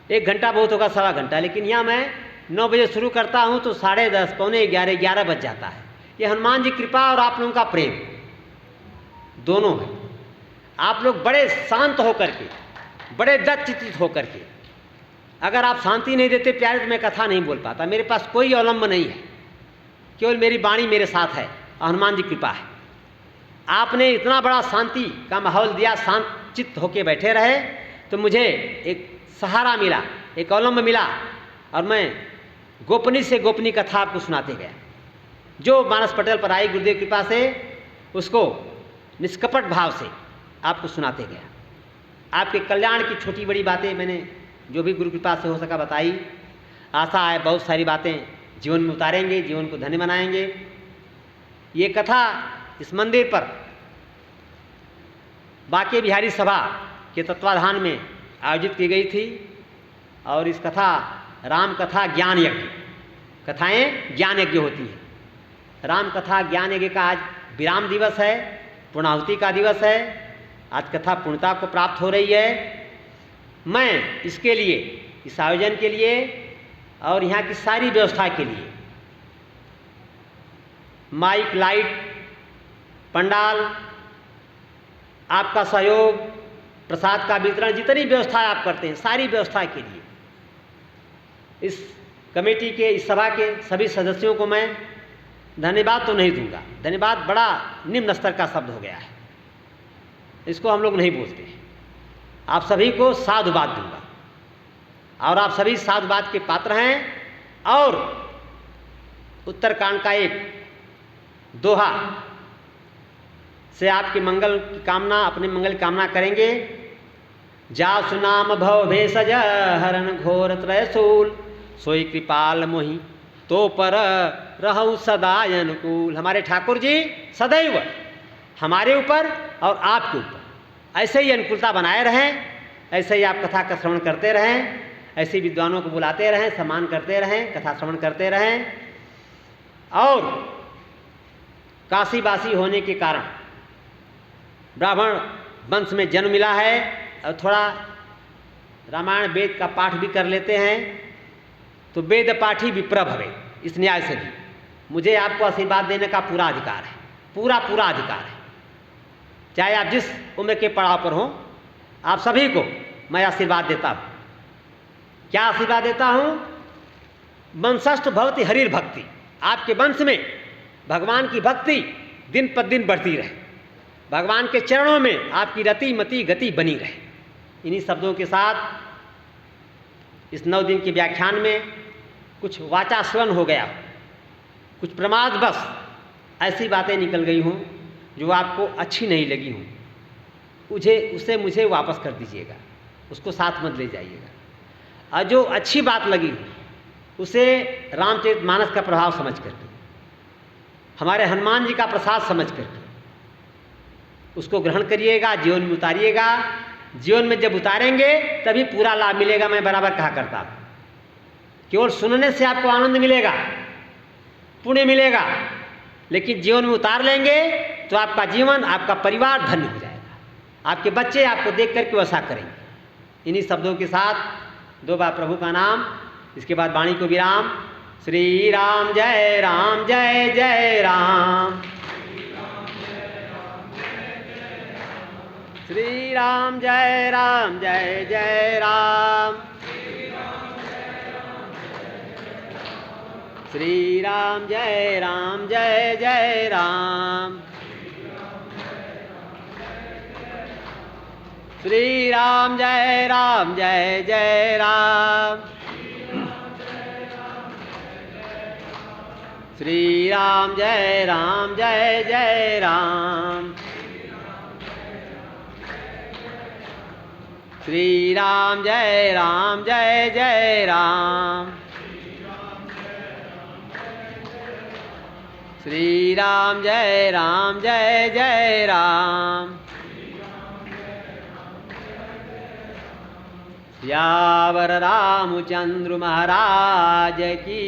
1 घंटा बहुत होगा, 1.25 घंटा, लेकिन यहाँ मैं 9 बजे शुरू करता हूँ तो 10:30 पौने 11 बज जाता है। ये हनुमान जी कृपा और आप लोगों का प्रेम दोनों है। आप लोग बड़े शांत होकर के, बड़े दत्तचित्त होकर के, अगर आप शांति नहीं देते प्यारे तो मैं कथा नहीं बोल पाता। मेरे पास कोई अवलंब नहीं है, केवल मेरी वाणी मेरे साथ है, हनुमान जी कृपा है। आपने इतना बड़ा शांति का माहौल दिया, शांत चित्त होके बैठे रहे, तो मुझे एक सहारा मिला, एक अवलंब मिला, और मैं गोपनीय से गोपनीय कथा आपको सुनाते गया। जो मानस पटेल पर आई गुरुदेव कृपा से, उसको निष्कपट भाव से आपको सुनाते गया। आपके कल्याण की छोटी बड़ी बातें मैंने जो भी गुरु कृपा से हो सका बताई। आशा है बहुत सारी बातें जीवन में उतारेंगे, जीवन को धन्य बनाएंगे। ये कथा इस मंदिर पर बांके बिहारी सभा के तत्वाधान में आयोजित की गई थी, और इस कथा राम कथा ज्ञान यज्ञ, कथाएं ज्ञान यज्ञ होती हैं। राम कथा ज्ञान यज्ञ का आज विराम दिवस है, पूर्णाहुति का दिवस है। आज कथा पूर्णता को प्राप्त हो रही है। मैं इसके लिए, इस आयोजन के लिए और यहाँ की सारी व्यवस्था के लिए, माइक, लाइट, पंडाल, आपका सहयोग, प्रसाद का वितरण, जितनी व्यवस्था आप करते हैं, सारी व्यवस्था के लिए इस कमेटी के, इस सभा के सभी सदस्यों को मैं धन्यवाद तो नहीं दूंगा। धन्यवाद बड़ा निम्न स्तर का शब्द हो गया है, इसको हम लोग नहीं बोलते। आप सभी को साधुवाद दूंगा, और आप सभी साधुवाद के पात्र हैं। और उत्तरकांड का एक दोहा से आपके मंगल की कामना, अपने मंगल की कामना करेंगे। जा सुनाम भव भेषज हरण घोर त्रयशूल, सोई कृपाल मोहि तो पर रहु सदा अनुकूल। हमारे ठाकुर जी सदैव हमारे ऊपर और आपके ऊपर ऐसे ही अनुकूलता बनाए रहें, ऐसे ही आप कथा का श्रवण करते रहें, ऐसे विद्वानों को बुलाते रहें, सम्मान करते रहें, कथा श्रवण करते रहें। और काशीवासी होने के कारण ब्राह्मण वंश में जन्म मिला है, और थोड़ा रामायण वेद का पाठ भी कर लेते हैं, तो वेद पाठी विप्र भवे, इस न्याय से भी मुझे आपको आशीर्वाद देने का पूरा अधिकार है, पूरा अधिकार है। चाहे आप जिस उम्र के पड़ाव पर हों, आप सभी को मैं आशीर्वाद देता हूँ। क्या आशीर्वाद देता हूँ? वंशस्थ भवति हरिर भक्ति, आपके वंश में भगवान की भक्ति दिन पर दिन बढ़ती रहे, भगवान के चरणों में आपकी रति मति गति बनी रहे। इन्हीं शब्दों के साथ इस 9 दिन के व्याख्यान में कुछ वाचास्वन हो गया, कुछ प्रमादवश ऐसी बातें निकल गई हों जो आपको अच्छी नहीं लगी हों, उसे मुझे वापस कर दीजिएगा, उसको साथ मत ले जाइएगा। और जो अच्छी बात लगी हो उसे रामचरितमानस का प्रभाव समझ करके, हमारे हनुमान जी का प्रसाद समझ करके उसको ग्रहण करिएगा, जीवन में उतारिएगा। जीवन में जब उतारेंगे तभी पूरा लाभ मिलेगा। मैं बराबर कहा करता हूँ, केवल सुनने से आपको आनंद मिलेगा, पुण्य मिलेगा, लेकिन जीवन में उतार लेंगे तो आपका जीवन, आपका परिवार धन्य हो जाएगा। आपके बच्चे आपको देख करके वैसा करेंगे। इन्हीं शब्दों के साथ 2 बार प्रभु का नाम, इसके बाद वाणी को विराम। श्री राम जय राम, जय जय राम। श्री राम जय जय राम। श्री राम जय जय राम। श्री राम जय जय राम। श्री राम जय जय राम। श्री राम जय जय राम। श्री राम जय जय राम। सियावर रामचंद्र महाराज की।